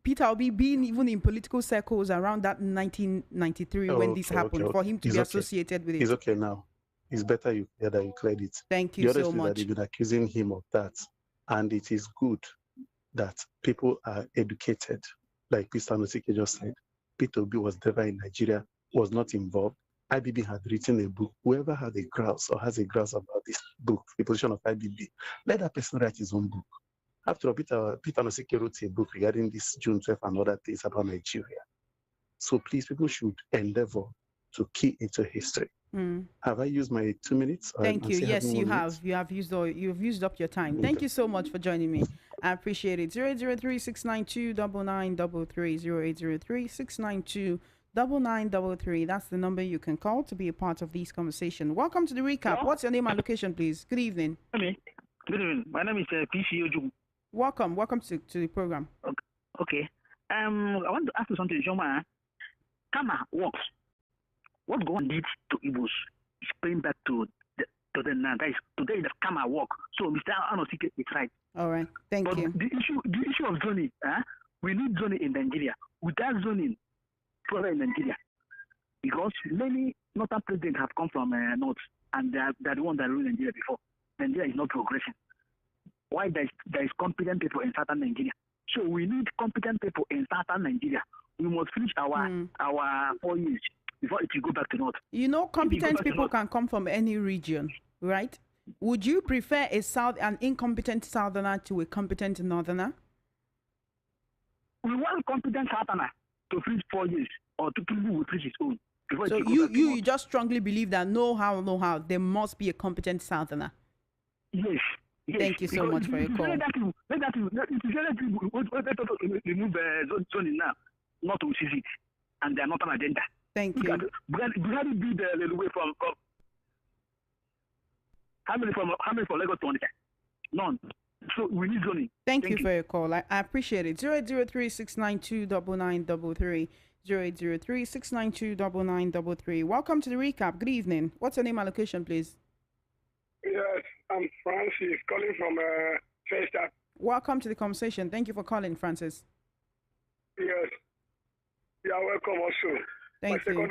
Peter Obi being even in political circles around that 1993 when this happened, for him to be associated with it. It's okay now. It's better you cleared it. Thank you so much. The other thing that they've been accusing him of that, and it is good that people are educated, like Mr. Anosike just said. Peter Obi was never in Nigeria, was not involved. IBB had written a book. Whoever had a grouse or has a grouse about this book, the position of IBB, let that person write his own book. After all, Peter Anosike wrote a book regarding this June 12th and other things about Nigeria. So please, people should endeavor to key into history. Have I used my 2 minutes? Thank you. Yes, you have. You have used up your time. Thank you so much for joining me. I appreciate it. 08036929933. 08036929933. That's the number you can call to be a part of this conversation. Welcome to the recap. What's your name and location, please? Good evening. Good evening. My name is P.C. Welcome to the program. Okay. I want to ask you something, Joma. Kama works. What Gowon did to Igbos is going back to the now. That is today the Kama work. So Mr. Anosike is right. All right. Thank you. The issue of zoning, we need zoning in Nigeria. Without zoning, further in Nigeria, because many northern presidents have come from north, and they're the ones that ruled Nigeria before. Nigeria is not progressing. Why there is competent people in southern Nigeria? So we need competent people in southern Nigeria We must finish our 4 years before it will go back to north. You know, competent people can come from any region, right? Would you prefer an incompetent southerner to a competent northerner? We want competent southerner to finish 4 years, or to people will finish his own. So you just strongly believe that no how, there must be a competent southerner? Yes. Thank you so much for your call. Let that remove zoning now, not to seize it, and they are not an agenda. Thank you. Buhari build the railway from how many from Lagos to Onitsha? None. So we need zoning. Thank you for your call. I appreciate it. 0803-692-9933. 0803-692-9933. Welcome to the recap. Good evening. What's your name and location, please? Yes, I'm Francis, calling from Festa. Welcome to the conversation. Thank you for calling, Francis. Yes, you are welcome also. My second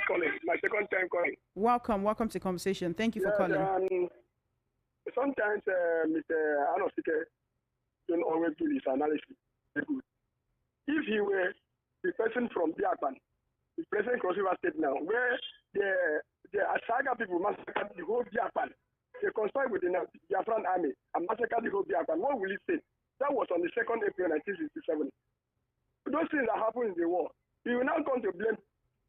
time calling. Welcome to the conversation. Thank you for calling. Sometimes Mr. Anosike don't always do his analysis. If he were the person from Biakban, the present Cross River State now, where the Asaga people massacred the whole Biakban, they conspired with the Biafran army and massacred the whole Biakban, what will he say? That was on the 2nd April 1967. Those things that happened in the war, he will now come to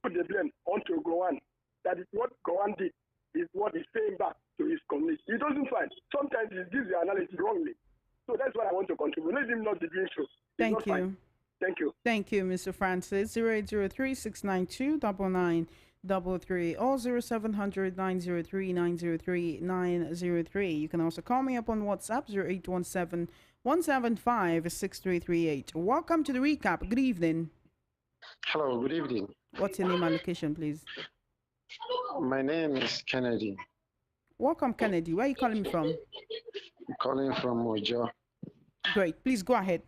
put the blame onto Gowan. That is what Gowan did, is what he's saying back to his community. He doesn't find. Sometimes he gives the analysis wrongly. So that's what I want to contribute. Let him not be doing so. Thank you. Fine. Thank you. Thank you, Mr. Francis. 0803-692-9933 or 0700-903-903-903. You can also call me up on WhatsApp 0817-175-6338. Welcome to the recap. Good evening. Hello, good evening. What's your name and location, please? My name is Kennedy. Welcome, Kennedy. Where are you calling me from? I'm calling from Ojo. Great. Please go ahead.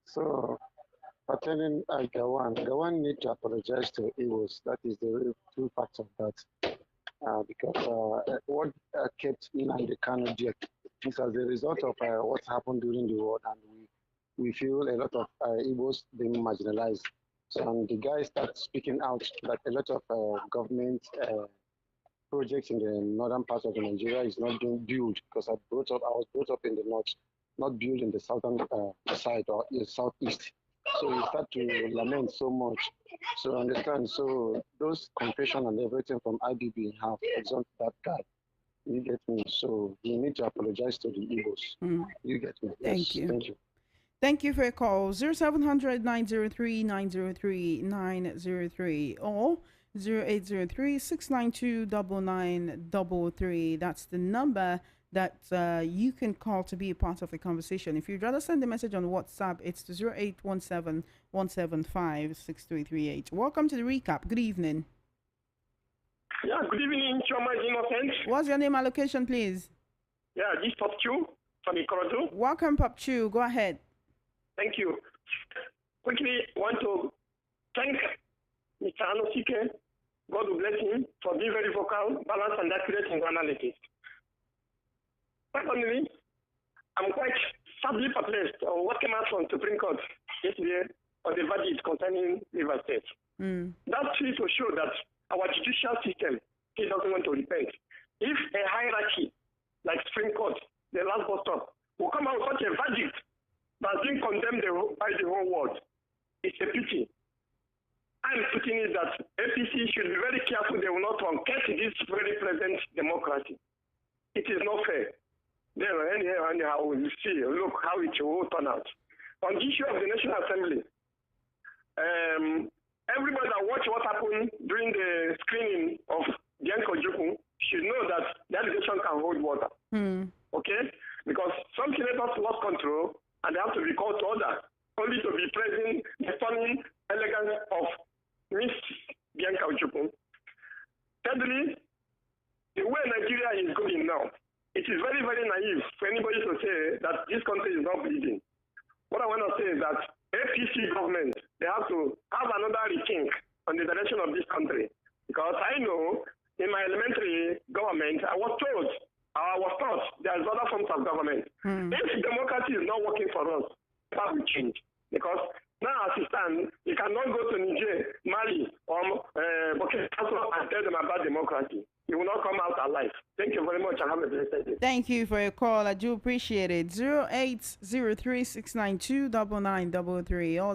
So, pertaining Gawan need to apologize to Igbos. That is the true fact of that. Because what kept Nnamdi Kanu jailed is as a result of what happened during the war, and we feel a lot of Igbos being marginalized. So, and the guy started speaking out that a lot of government projects in the northern part of Nigeria is not being built because I was brought up in the north, not built in the southern side or the southeast. So we start to lament so much. So understand. So those confession and everything from IBB have exempt that guy. You get me? So we need to apologize to the Igbos. You get me? Thank you. Thank you. Thank you for your call. 0700-903-903-903 or 0803-692-9933. That's the number that you can call to be a part of the conversation. If you'd rather send a message on WhatsApp, it's to 0817-175-6338. Welcome to the recap. Good evening. Yeah, good evening, Choma Innocent. What's your name and location, please? Yeah, this is Pop Chu from Ikorodu. Welcome, Pop Chu. Go ahead. Thank you. Quickly, want to thank Mr. Anosike. God will bless him for being very vocal, balanced, and accurate in analysis. Secondly, I'm quite sadly perplexed on what came out from Supreme Court yesterday on the verdict concerning River State. That seems to show that our judicial system still doesn't want to repent. If a hierarchy like Supreme Court, the last bus stop, will come out with such a verdict that's being condemned by the whole world, it's a pity. I'm putting it that APC should be very careful they will not forget this very present democracy. It is not fair. Then anyhow, we'll see, look how it will turn out. On the issue of the National Assembly, everybody that watched what happened during the screening of Bianca Ojukwu should know that the allegation can hold water. Okay? Because some senators lost control and they have to be called to order, only to be praising the stunning elegance of Miss Bianca Ojukwu. Thirdly, the way Nigeria is going now, it is very, very naive for anybody to say that this country is not bleeding. What I want to say is that APC government, they have to have another rethink on the direction of this country. Because I know in my elementary government, I was taught there's other forms of government. If democracy is not working for us, that will change. Because Now, as you stand, you cannot go to Niger, Mali, or Burkina Faso and tell them about democracy. You will not come out alive. Thank you very much and have a blessed day. Thank you for your call. I do appreciate it. 08036929933 or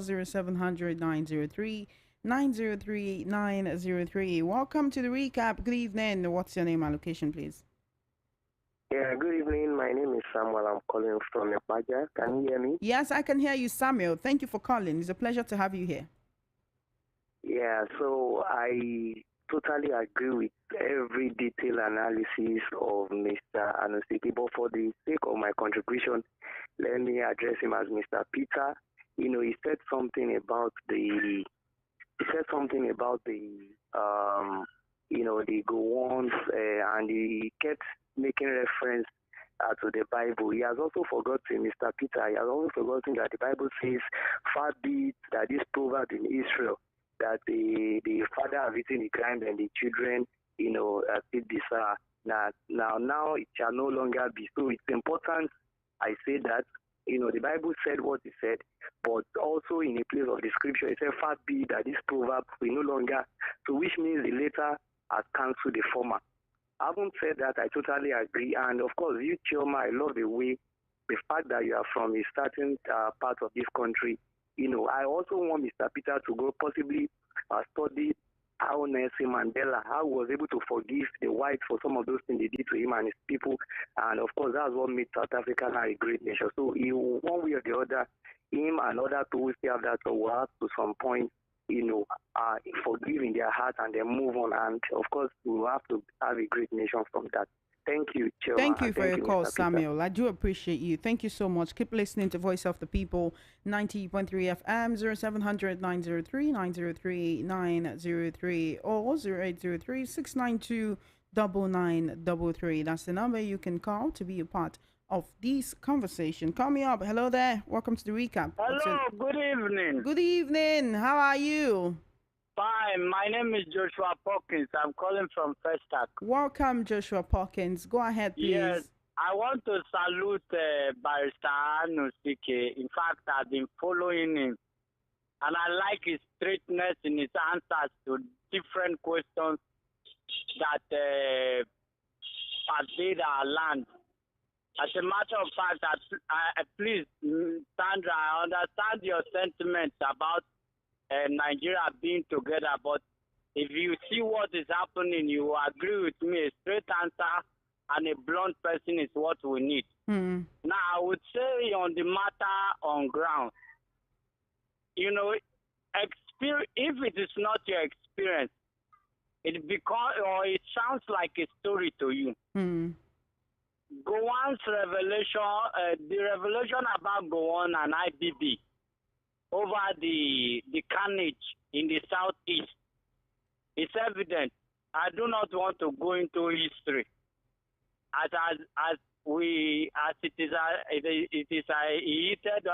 0700-903-903. Welcome to the recap. Good evening. What's your name and location, please? Yeah, good evening. My name is Samuel. I'm calling from Nepaja. Can you hear me? Yes, I can hear you, Samuel. Thank you for calling. It's a pleasure to have you here. Yeah, so I totally agree with every detailed analysis of Mr. Anosike, but for the sake of my contribution, let me address him as Mr. Peter. You know, he said something about the the go-ons, and he kept making reference to the Bible. He has also forgotten, Mr. Peter, he has also forgotten that the Bible says, far be it that this proverb in Israel, that the father have eaten the crime and the children, feed the sour. Now it shall no longer be. So it's important, I say that, the Bible said what it said, but also in a place of the scripture, it said, far be that this proverb will no longer, so which means the later has cancelled the former. Having said that, I totally agree. And of course, you, Chioma, I love the fact that you are from a certain part of this country. I also want Mr. Peter to go possibly study how Nelson Mandela, how he was able to forgive the whites for some of those things they did to him and his people. And of course, that's what made South Africa now a great nation. So one way or the other, him and other people still have that will have to some point, forgive in their heart and then move on. And of course, we will have to have a great nation from that. Thank you, Chairman. Thank you for your call, Samuel. I do appreciate you. Thank you so much. Keep listening to Voice of the People, 90.3 FM, 0700-903-903-903 or 0803-692-9933. That's the number you can call to be a part of this conversation. Call me up. Hello there. Welcome to the recap. Hello, good evening. Good evening. How are you? Fine. My name is Joshua Perkins. I'm calling from Festac. Welcome, Joshua Perkins. Go ahead, please. Yes, I want to salute Barrister Anosike. In fact, I've been following him, and I like his straightness in his answers to different questions that pervade our land. As a matter of fact, please, Sandra, I understand your sentiments about Nigeria being together, but if you see what is happening, you agree with me. A straight answer and a blunt person is what we need. Now, I would say on the matter on ground, if it is not your experience, it sounds like a story to you. Gowon's revelation, the revelation about Gowon and IBB over the carnage in the southeast, it's evident. I do not want to go into history, as it is a heated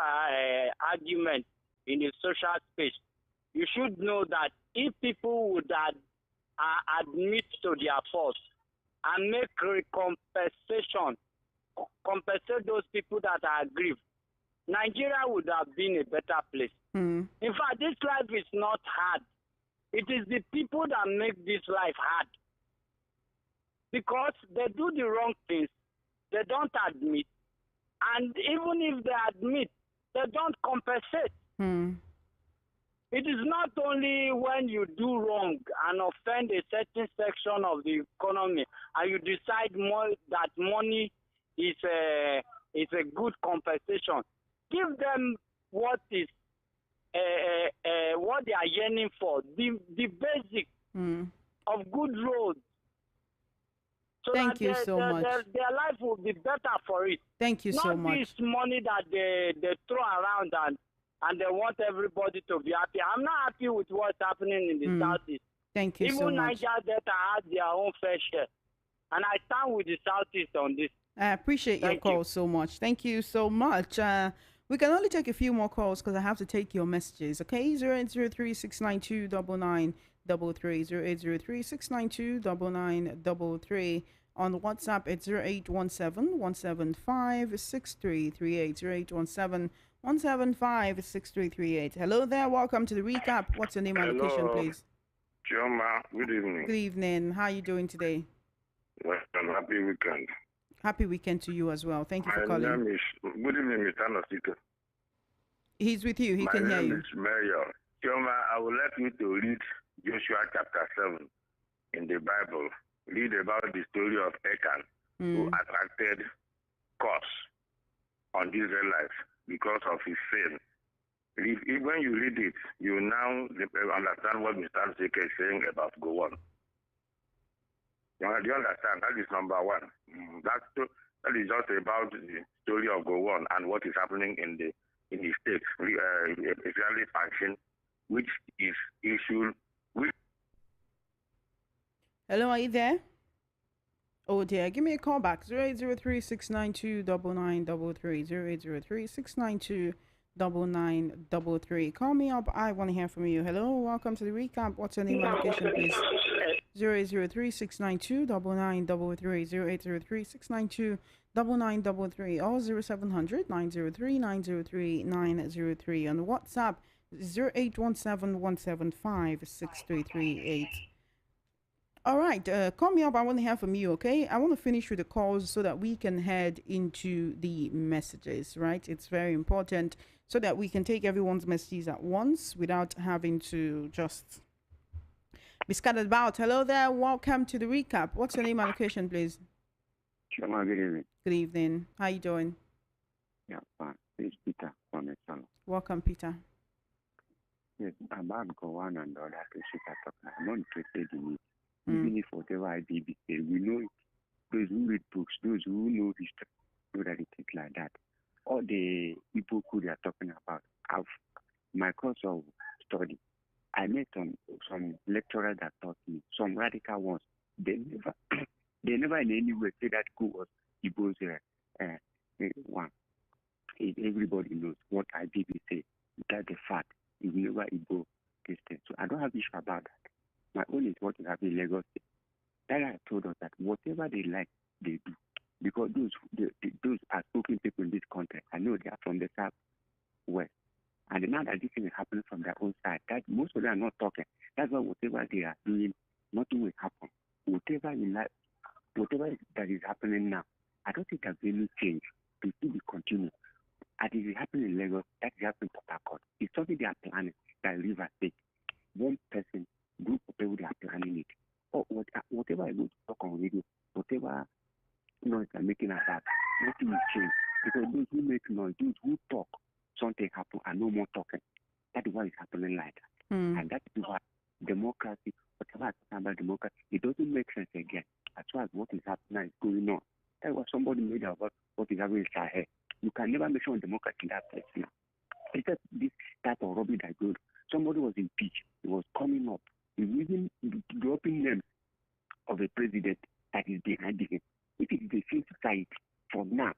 argument in the social space. You should know that if people would admit to their fault and make compensate those people that are aggrieved, Nigeria would have been a better place. In fact, this life is not hard. It is the people that make this life hard. Because they do the wrong things, they don't admit. And even if they admit, they don't compensate. It is not only when you do wrong and offend a certain section of the economy and you decide that money is a good compensation. Give them what is what they are yearning for, the basic of good roads. So Thank you so much. Their life will be better for it. Thank you so much. Not this money that they throw around and they want everybody to be happy. I'm not happy with what's happening in the Southeast. Thank you so much. Even Niger Delta has their own fair share. And I stand with the Southeast on this. I appreciate your call so much. Thank you so much. We can only take a few more calls because I have to take your messages. Okay, 0803-692-9933, 0803-692-9933, On WhatsApp, it's 0817-175-6338. 0817-175-6338. Hello there. Welcome to the recap. What's your name and location, please? Chioma, good evening. Good evening. How are you doing today? Well, happy weekend. Happy weekend to you as well. Thank you for calling. My name is, good evening, Mr. Nosito. He's with you. He can hear you. My name is Mayor. Chioma, I would like you to read Joshua chapter 7 in the Bible. Read about the story of Achan, who attracted curse on the Israelites because of his sin. When you read it, you now understand what Mr. Nseke is saying about go on. Do you understand? That is number one. That is just about the story of go on and what is happening in the state, especially function, which is issued. Hello, are you there? Oh dear, give me a call back. 0803-692-9933. 0803-692-9933. Call me up. I want to hear from you. Hello, welcome to the recap. What's your name and location, please? 0803-692-9933. 0803-692-9933 or 0700-903-903-903. On WhatsApp, 0817-175-6338. All right, call me up. I want to hear from you, okay? I want to finish with the calls so that we can head into the messages, right? It's very important so that we can take everyone's messages at once without having to just be scattered about. Hello there. Welcome to the recap. What's your name and location, please? Good evening. Good evening. How you doing? Yeah, fine. It's Peter from Echano. Welcome, Peter. Yes, about go on and the other issues are talking. I'm not interested in it. Even if whatever I did, we know it. Those who read books, those who know history, know that it is like that. All the people who they are talking about, my course of study, I met some lecturers that taught me, some radical ones. They never in any way say that school was Igbo's one. Everybody knows what IBB say. That's the fact. It's never Igbo this thing. So I don't have issue about that. My own is what is happening in Lagos. That I told us that whatever they like, they do. Because those are spoken people in this country. I know they are from the south west. And now that this thing is happening from their own side, that most of them are not talking. That's why whatever they are doing, nothing will happen. Whatever you like, whatever that is happening now, I don't think there's any change. It will be continued. And it is happening in Lagos, that is happening in Port Harcourt. It's something they are planning, that River State. One person, group of people, they are planning it. Or whatever I go to talk on radio, whatever noise they're making about, nothing will change. Because those who make noise, those who talk, something happen and no more talking. That is why it's happening like that. And that is why democracy, whatever I talk about democracy, it doesn't make sense again. As far as what is happening is going on. That's what somebody made about what is happening in Sahel. You can never make sure democracy in that place now. It's just this type of rubbish that goes. Somebody was impeached. It was coming up. Even dropping names of a president that is behind him. It is the same society for now.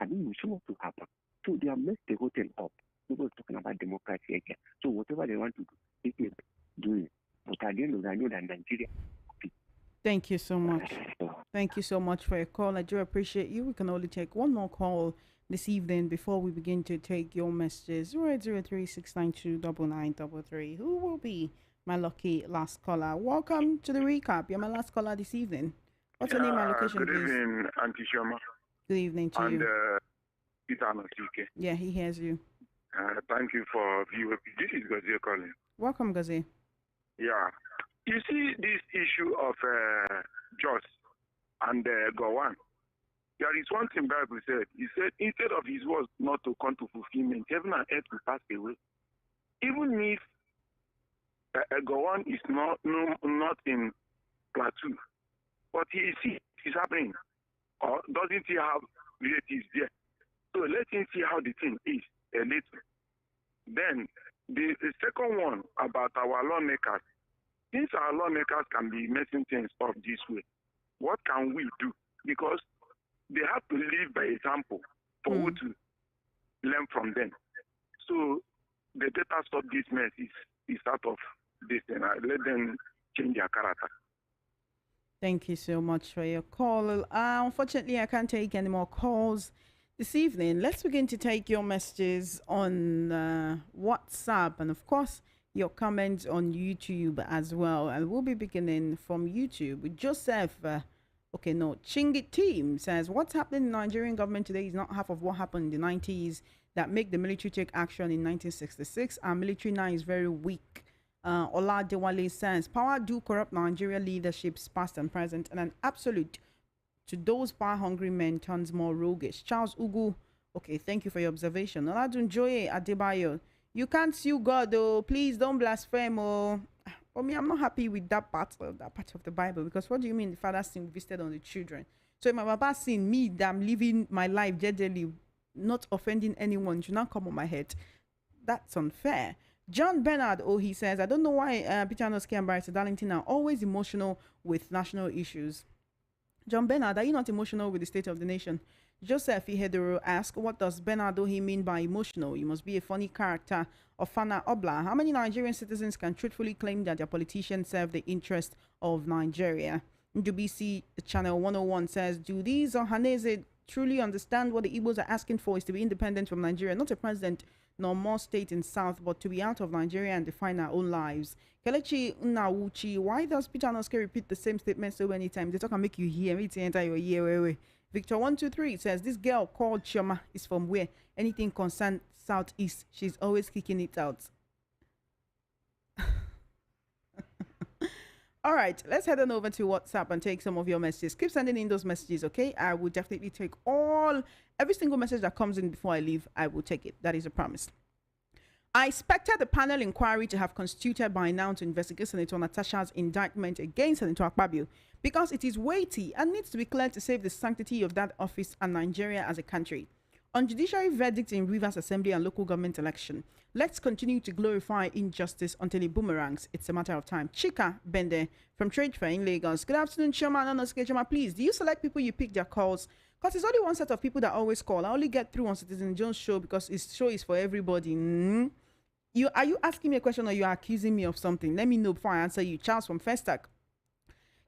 I mean, we should want to happen. So they have messed the whole thing up. Nobody's talking about democracy again. So whatever they want to do, they can do it. But at the end of the day, I know that Nigeria. Thank you so much. Thank you so much for your call. I do appreciate you. We can only take one more call this evening before we begin to take your messages. 0803-692-9933. Who will be my lucky last caller? Welcome to the recap. You're my last caller this evening. What's your name and location, good please? Good evening, Auntie Shoma. Good evening to you. And Peter Nosike. Yeah, he hears you. Thank you for viewing. This is Gazier calling. Welcome, Gazier. Yeah. You see this issue of Joss and Gowan. There is one thing Bible said. He said, instead of his words not to come to fulfillment, heaven and earth will pass away. Even if Gowan is not in Plateau, but he sees it's happening, or doesn't he have relatives there? So let him see how the thing is a little. Then the second one about our lawmakers. Since our lawmakers can be messing things up this way, what can we do? Because they have to live by example for who to learn from them. So the better stop this mess is out of this and let them change their character. Thank you so much for your call. Unfortunately, I can't take any more calls this evening. Let's begin to take your messages on WhatsApp and, of course, your comments on YouTube as well. And we'll be beginning from YouTube with Joseph. Chingit Team says, what's happening in the Nigerian government today is not half of what happened in the 90s that make the military take action in 1966. Our military now is very weak. Ola Dewale says, power do corrupt Nigeria leaderships past and present, and an absolute to those power-hungry men turns more roguish. Charles Ugu, okay, thank you for your observation. Oladunjoye Adebayo, you can't sue God, though. Please don't blaspheme. For me, I'm not happy with that part of the Bible, because what do you mean the father sin visited on the children? So if my papa sin, me, that I'm living my life gently, not offending anyone, should not come on my head. That's unfair. John Bernard, he says, I don't know why Peter Noski and Barrister Darlington are always emotional with national issues. John Bernard, are you not emotional with the state of the nation? Joseph Ihedoro asks, what does Bernard Ohi mean by emotional? You must be a funny character. Ofana Obla, how many Nigerian citizens can truthfully claim that their politicians serve the interest of Nigeria? NDBC Channel 101 says, do these Ohaneze truly understand what the Igbos are asking for is to be independent from Nigeria, not a president nor more state in South, but to be out of Nigeria and define our own lives? Kelechi Unawuchi, why does Peter Noske repeat the same statement so many times? They talk and make you hear it enter your ear. Wait. Victor 123 says, this girl called Chioma is from where? Anything concerned Southeast, she's always kicking it out. All right, let's head on over to WhatsApp and take some of your messages. Keep sending in those messages, okay? I will definitely take every single message that comes in before I leave. I will take it. That is a promise. I expected the panel inquiry to have constituted by now to investigate Senator Natasha's indictment against Senator Akpabio, because it is weighty and needs to be cleared to save the sanctity of that office and Nigeria as a country. On judiciary verdict in Rivers Assembly and local government election, let's continue to glorify injustice until it boomerangs. It's a matter of time. Chika Bende from Trade Fair in Lagos. Good afternoon, Chairman. Chama, please, do you select people you pick their calls? Because it's only one set of people that always call. I only get through on Citizen Jones' show because his show is for everybody. Are you asking me a question or you are accusing me of something? Let me know before I answer you. Charles from Festac.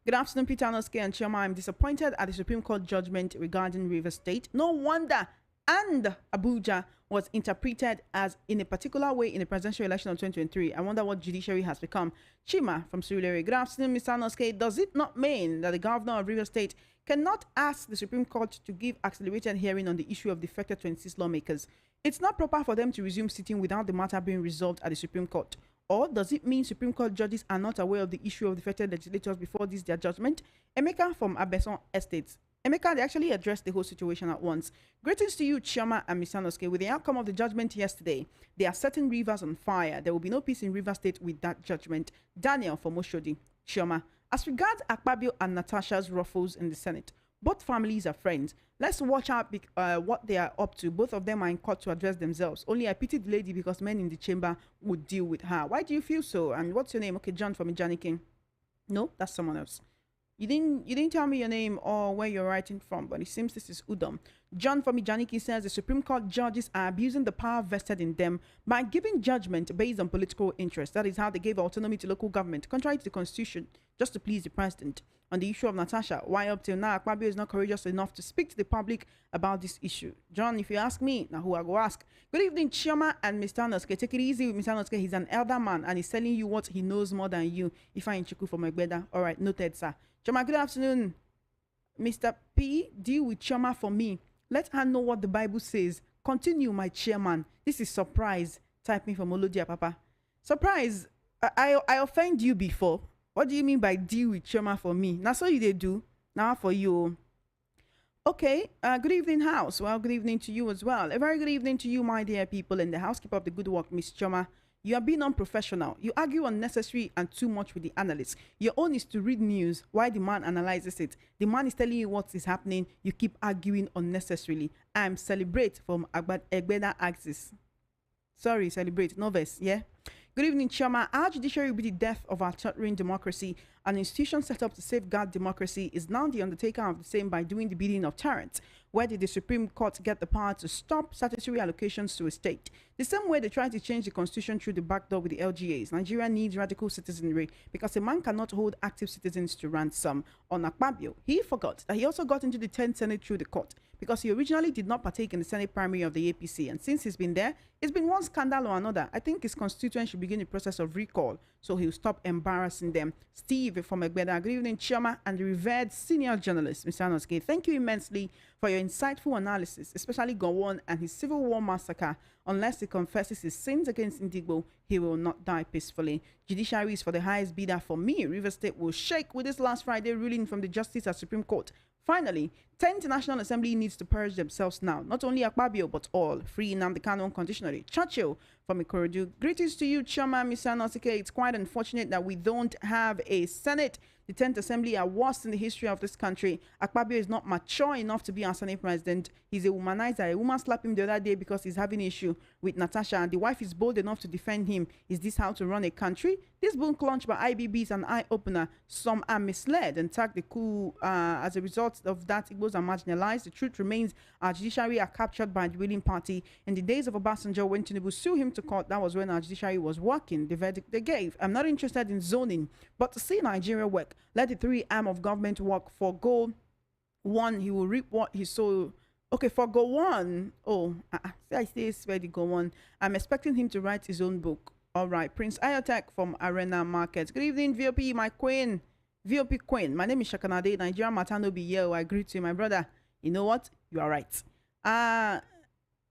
Good afternoon, Peter Noske and Chioma. I'm disappointed at the Supreme Court judgment regarding Rivers State. No wonder and Abuja was interpreted as in a particular way in the presidential election of 2023. I wonder what judiciary has become. Chima from Surulere. Good afternoon, Mr. Noske. Does it not mean that the governor of Rivers State cannot ask the Supreme Court to give accelerated hearing on the issue of defected 26 lawmakers? It's not proper for them to resume sitting without the matter being resolved at the Supreme Court. Or does it mean Supreme Court judges are not aware of the issue of defected legislators before this their judgment? Emeka from Abeson Estates. Emeka, they actually addressed the whole situation at once. Greetings to you, Chioma and Mr. Noske. With the outcome of the judgment yesterday, they are setting Rivers on fire. There will be no peace in Rivers State with that judgment. Daniel from Oshodi. Chioma, as regards Akpabio and Natasha's ruffles in the Senate, both families are friends. Let's watch out what they are up to. Both of them are in court to address themselves. Only I pity the lady because men in the chamber would deal with her. Why do you feel so? And what's your name? Okay, John from Ijani King. No, that's someone else. You didn't tell me your name or where you're writing from, but it seems this is Udom. John from Ijaniki says the Supreme Court judges are abusing the power vested in them by giving judgment based on political interest. That is how they gave autonomy to local government, contrary to the Constitution, just to please the president. On the issue of Natasha, why up till now Akpabio is not courageous enough to speak to the public about this issue? John, if you ask me, now who I go ask? Good evening, Chioma and Mr. Noske. Take it easy with Mr. Noske. He's an elder man and he's telling you what he knows more than you. If I ain't Chuku from Egbeda. All right, noted, sir. Chioma, good afternoon. Mr. P, deal with Chioma for me. Let her know what the Bible says. Continue, my chairman. This is surprise. Typing from Olodia, Papa. Surprise. I offend you before. What do you mean by deal with Chioma for me? Now, so you they do. Now for you. Okay. Good evening, house. Well, good evening to you as well. A very good evening to you, my dear people in the house. Keep up the good work, Miss Chioma. You are being unprofessional. You argue unnecessary and too much with the analysts. Your own is to read news while the man analyzes it. The man is telling you what is happening. You keep arguing unnecessarily. I'm Celebrate from Egbeda Axis. Sorry, Celebrate. Novice, yeah? Good evening, Chama. Our judiciary will be the death of our tottering democracy. An institution set up to safeguard democracy is now the undertaker of the same by doing the bidding of tyrants. Where did the Supreme Court get the power to stop statutory allocations to a state? The same way they tried to change the constitution through the back door with the LGAs. Nigeria needs radical citizenry because a man cannot hold active citizens to ransom. On Akpabio, he forgot that he also got into the 10th Senate through the court because he originally did not partake in the Senate primary of the APC. And since he's been there, it's been one scandal or another. I think his constituents should begin the process of recall so he'll stop embarrassing them. Steve from Egbeda, good evening, Chioma, and the revered senior journalist, Mr. Anoske. Thank you immensely for your insightful analysis, especially Gowon and his Civil War massacre. Unless he confesses his sins against Indigbo, he will not die peacefully. Judiciary is for the highest bidder for me. River State will shake with this last Friday ruling from the Justice at Supreme Court. Finally, 10th National Assembly needs to purge themselves now. Not only Akpabio, but all. Free Nnamdi Kanu unconditionally. Churchill from Ikorodu. Greetings to you, Chama, Mr. Nosike. It's quite unfortunate that we don't have a Senate. The 10th Assembly are worst in the history of this country. Akpabio is not mature enough to be our Senate president. He's a womanizer. A woman slapped him the other day because he's having an issue with Natasha, and the wife is bold enough to defend him. Is this how to run a country? This book launched by IBB is an eye-opener. Some are misled and tag the coup. As a result of that, Igbos are marginalized. The truth remains our judiciary are captured by the ruling party. In the days of Obasanjo, when Tinubu sued him to court, that was when our judiciary was working. The verdict they gave. I'm not interested in zoning, but to see Nigeria work, let the three arm of government work. For goal one, he will reap what he sowed. Okay, for go one, I say it's ready. Go one. I'm expecting him to write his own book. All right, Prince Ayotek from Arena Market. Good evening, VOP, my queen. VOP queen. My name is Shakanade. Nigeria Matano Biyo. I greet you, my brother. You know what? You are right.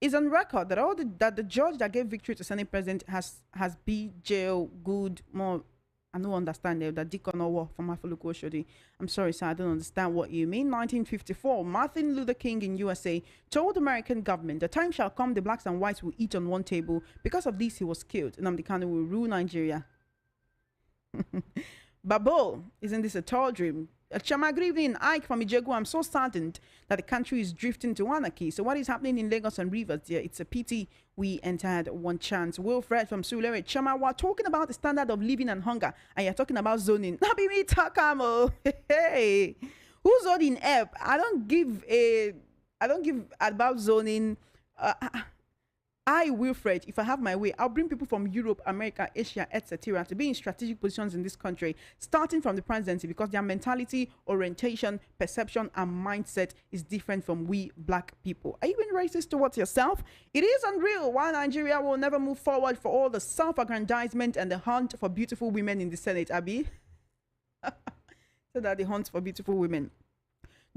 It's on record that that the judge that gave victory to Senate President has be jail good more. I don't understand that Deacon or from Afoluku Oshodi. I'm sorry, sir, I don't understand what you mean. 1954, Martin Luther King in USA told American government, the time shall come the blacks and whites will eat on one table. Because of this, he was killed. Nnamdi Kanu will rule Nigeria. Babo, isn't this a tall dream? Chama, good evening. Ike from Ijegu. I'm so saddened that the country is drifting to anarchy. So what is happening in Lagos and Rivers? Yeah, it's a pity we entered one chance. Wilfred from Sulere. Chama, we're talking about the standard of living and hunger, and you're talking about zoning. Not be me, Takamo. Hey, who's zoning app? I don't give about zoning. Wilfred, if I have my way, I'll bring people from Europe, America, Asia, etc. to be in strategic positions in this country, starting from the presidency, because their mentality, orientation, perception, and mindset is different from we black people. Are you being racist towards yourself? It is unreal why Nigeria will never move forward for all the self-aggrandizement and the hunt for beautiful women in the Senate, Abi. So that the hunt for beautiful women.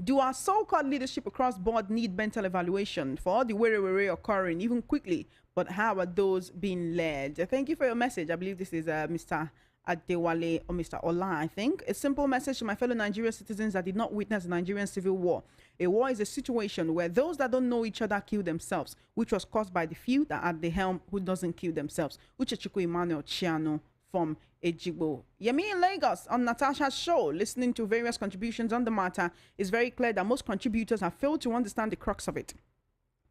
Do our so-called leadership across board need mental evaluation for all the worry occurring, even quickly? But how are those being led? Thank you for your message. I believe this is Mr. Adewale or Mr. Ola, I think. A simple message to my fellow Nigerian citizens that did not witness the Nigerian civil war. A war is a situation where those that don't know each other kill themselves, which was caused by the few that are at the helm who doesn't kill themselves. Uchechukwu Emmanuel Chiano from Ejigbo. Yemi in Lagos on Natasha's show, listening to various contributions on the matter, is very clear that most contributors have failed to understand the crux of it.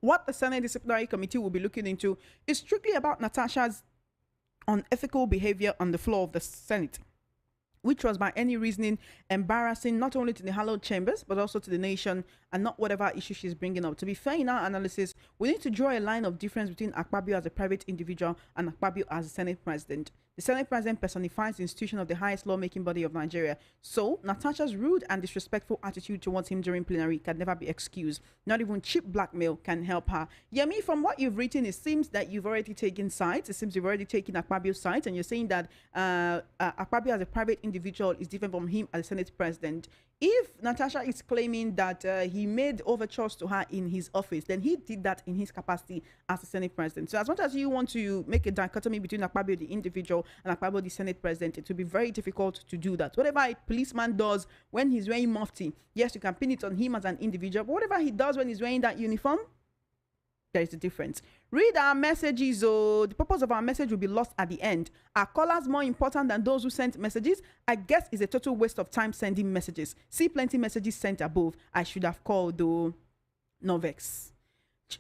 What the Senate Disciplinary Committee will be looking into is strictly about Natasha's unethical behavior on the floor of the Senate, which was by any reasoning embarrassing not only to the hallowed chambers but also to the nation, and not whatever issue she's bringing up. To be fair in our analysis, we need to draw a line of difference between Akpabio as a private individual and Akpabio as a Senate president. The Senate president personifies the institution of the highest lawmaking body of Nigeria. So, Natasha's rude and disrespectful attitude towards him during plenary can never be excused. Not even cheap blackmail can help her. Yemi, from what you've written, it seems that you've already taken sides. It seems you've already taken Akpabio's sides, and you're saying that Akpabio as a private individual is different from him as a Senate president. If Natasha is claiming that he made overtures to her in his office, then he did that in his capacity as the Senate president. So as much as you want to make a dichotomy between Akpabio, the individual, and Akpabio, the Senate president, it will be very difficult to do that. Whatever a policeman does when he's wearing mufti, yes, you can pin it on him as an individual, but whatever he does when he's wearing that uniform, there is a difference. Read our messages. The purpose of our message will be lost at the end. Are callers more important than those who sent messages? I guess it's a total waste of time sending messages. See plenty messages sent above. I should have called though. No vex.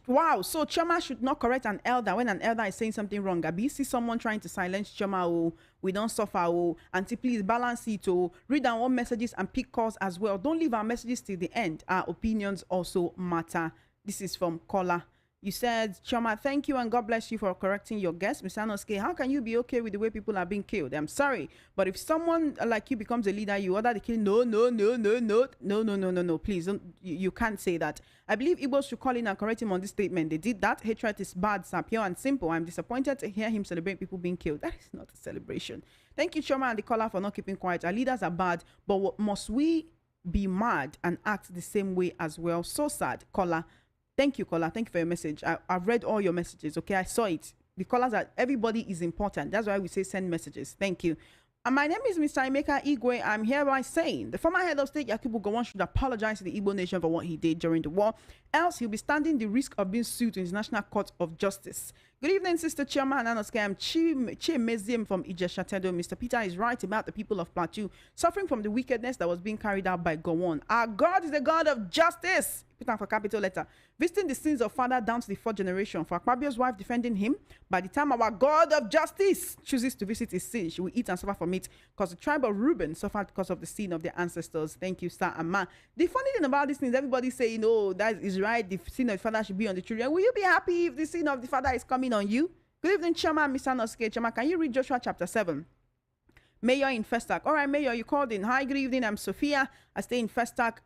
Wow, so Choma should not correct an elder when an elder is saying something wrong. Abi, see someone trying to silence Choma, oh, we don't suffer, oh, auntie, please balance it, oh, read our own messages and pick calls as well. Don't leave our messages till the end. Our opinions also matter. This is from Kola. You said, Choma, thank you and God bless you for correcting your guest. Mr. Anoske, how can you be okay with the way people are being killed? I'm sorry, but if someone like you becomes a leader, you order the killing. No. Please, don't, you can't say that. I believe Igbos should call in and correct him on this statement. They did that. Hatred is bad, sir, pure and simple. I'm disappointed to hear him celebrate people being killed. That is not a celebration. Thank you, Choma and the caller, for not keeping quiet. Our leaders are bad, but what, must we be mad and act the same way as well? So sad, caller. Thank you, caller. Thank you for your message. I've read all your messages. Okay, I saw it. The callers are, everybody is important. That's why we say send messages. Thank you. And my name is Mr. Emeka Igwe. I'm hereby saying the former head of state, Yakubu Gowon, should apologize to the Igbo nation for what he did during the war. Else, he'll be standing the risk of being sued to the International Court of Justice. Good evening, Sister Chairman Anoske. I'm Chimeziem from Ijeshatedo. Mr. Peter is right about the people of Plateau suffering from the wickedness that was being carried out by Gowon. Our God is a God of justice. Put down for capital letter. Visiting the sins of father down to the fourth generation. For Akpabio's wife defending him. By the time our God of justice chooses to visit his sin, she will eat and suffer from it, because the tribe of Reuben suffered because of the sin of their ancestors. Thank you, sir and ma. The funny thing about these things, everybody saying, oh, that is right, the sin of the father should be on the children. Will you be happy if the sin of the father is coming on you? Good evening, Chama, Mr. Noske. Chama, can you read Joshua chapter 7? Mayor in Festac. All right, Mayor, you called in. Hi, good evening. I'm Sophia. I stay in Festac.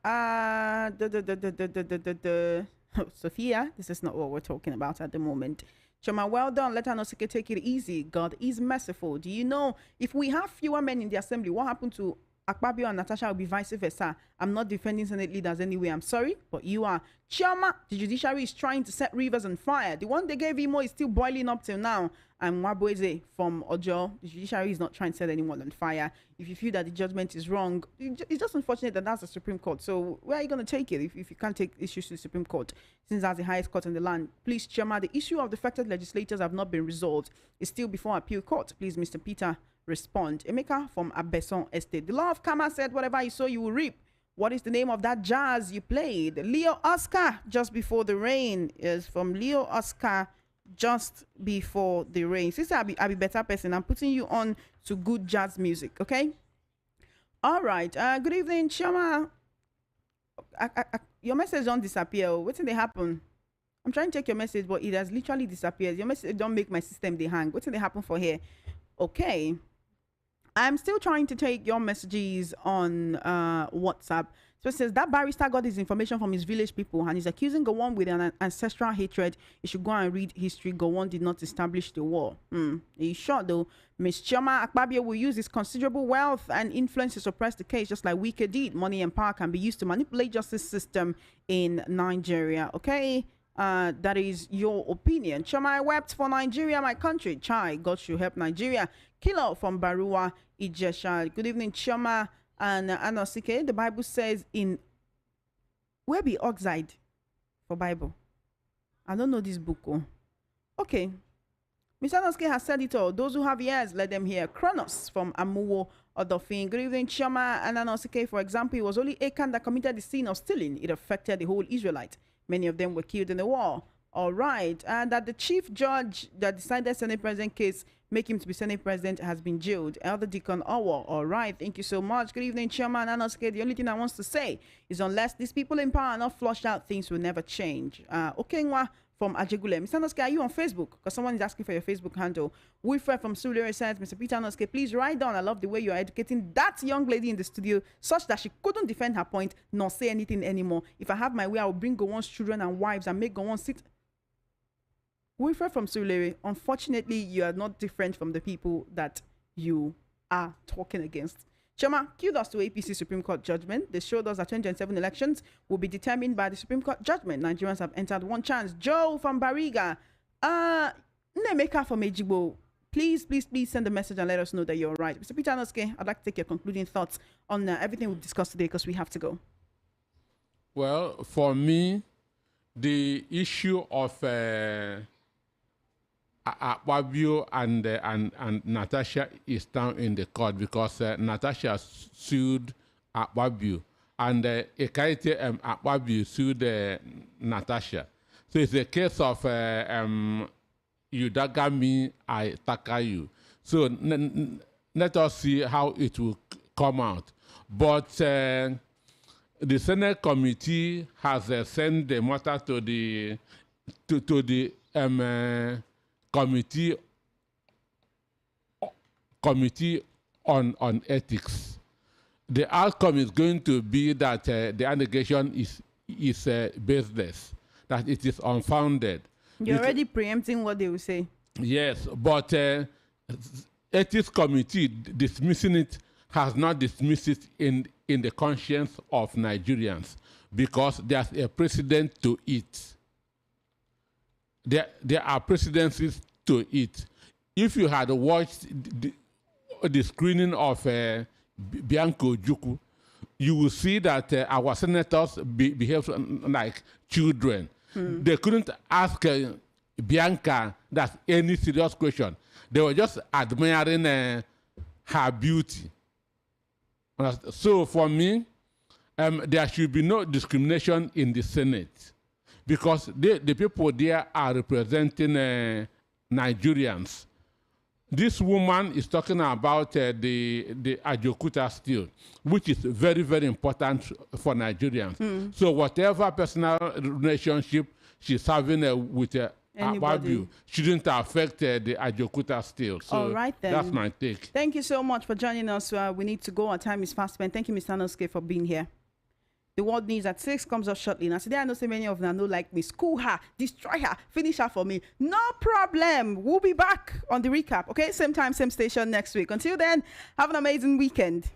Sophia, this is not what we're talking about at the moment. Chama, well done. Let Anosike take it easy. God is merciful. Do you know if we have fewer men in the assembly, what happened to Akpabio and Natasha will be vice versa? I'm not defending Senate leaders anyway. I'm sorry, but you are. Chama, the judiciary is trying to set rivers on fire. The one they gave Imo is still boiling up till now. I'm Waboeze from Ojo. The judiciary is not trying to set anyone on fire. If you feel that the judgment is wrong, it's just unfortunate that that's the Supreme Court. So where are you going to take it if you can't take issues to the Supreme Court, since that's the highest court in the land? Please, Chama, the issue of defected legislators have not been resolved. It's still before appeal court. Please, Mr. Peter, respond. Emeka from Abeson Estate. The law of karma said, whatever you sow, you will reap. What is the name of that jazz you played? Leo Oscar, Just Before the Rain, is from Leo Oscar, Just Before the Rain. Sister, I'll be a better person. I'm putting you on to good jazz music, okay? All right. Good evening, Chama. Your message don't disappear. What did they happen? I'm trying to check your message, but it has literally disappeared. Your message don't make my system they hang. What did they happen for here? Okay. I'm still trying to take your messages on WhatsApp. So it says that barrister got his information from his village people and he's accusing Gowon with an ancestral hatred. You should go and read history. Gowon did not establish the war. He's short though. Miss Chioma Akpabio will use his considerable wealth and influence to suppress the case, just like Wike did. Money and power can be used to manipulate justice system in Nigeria. Okay. That is your opinion. Chama, I wept for Nigeria, my country. Chai, God should help Nigeria. Kilo from Barua, Ijesha. Good evening, Chama and Anosike. The Bible says in where be oxide for Bible? I don't know this book. Oh. Okay. Mr. Anosike has said it all. Those who have ears, let them hear. Kronos from Amuwo Odofin. Good evening, Chama and Anosike. For example, it was only Achan that committed the sin of stealing. It affected the whole Israelite. Many of them were killed in the war. All right. And that the chief judge that decided Senate President case, make him to be Senate President, has been jailed. Elder Deacon Owo. All right. Thank you so much. Good evening, Chairman Anoske. The only thing I want to say is unless these people in power are not flushed out, things will never change. Okenwa from Ajegule. Mr. Anoske, are you on Facebook? Because someone is asking for your Facebook handle. Wilfred from Sulere says, Mr. Peter Anoske, please write down. I love the way you are educating that young lady in the studio such that she couldn't defend her point nor say anything anymore. If I have my way, I will bring Gowon's children and wives and make Gowon sit. Wilfred from Sulere, unfortunately, you are not different from the people that you are talking against. Chama, kudos to APC Supreme Court judgment. They showed us that 2027 elections will be determined by the Supreme Court judgment. Nigerians have entered one chance. Joe from Bariga. Nemeka from Ejibo. Please send a message and let us know that you're right. Mr. Peter Anoske, I'd like to take your concluding thoughts on everything we've discussed today because we have to go. Well, for me, the issue of Akpabio and Natasha is down in the court because Natasha sued Akpabio and Ekaite Akpabio sued Natasha. So it's a case of you daga me, I taka you. So let us see how it will come out. But the Senate committee has sent the matter to the committee on ethics. The outcome is going to be that the allegation is baseless, that it is unfounded. You're already preempting what they will say. Yes, but ethics committee dismissing it has not dismissed it in the conscience of Nigerians because there's a precedent to it. There are precedences to it. If you had watched the screening of Bianco Juku, you will see that our senators behave like children. They couldn't ask Bianca that any serious question. They were just admiring her beauty. So for me, there should be no discrimination in the Senate because the people there are representing Nigerians. This woman is talking about the Ajokuta steel, which is very, very important for Nigerians. So whatever personal relationship she's having with Ababu shouldn't affect the Ajokuta steel. So all right, then. That's my take. Thank you so much for joining us. We need to go. Our time is fast spent. Thank you, Mr. Noske, for being here. The world news at 6 comes up shortly. Now, today I know so many of them know like me. School her, destroy her, finish her for me. No problem. We'll be back on the recap. Okay, same time, same station next week. Until then, have an amazing weekend.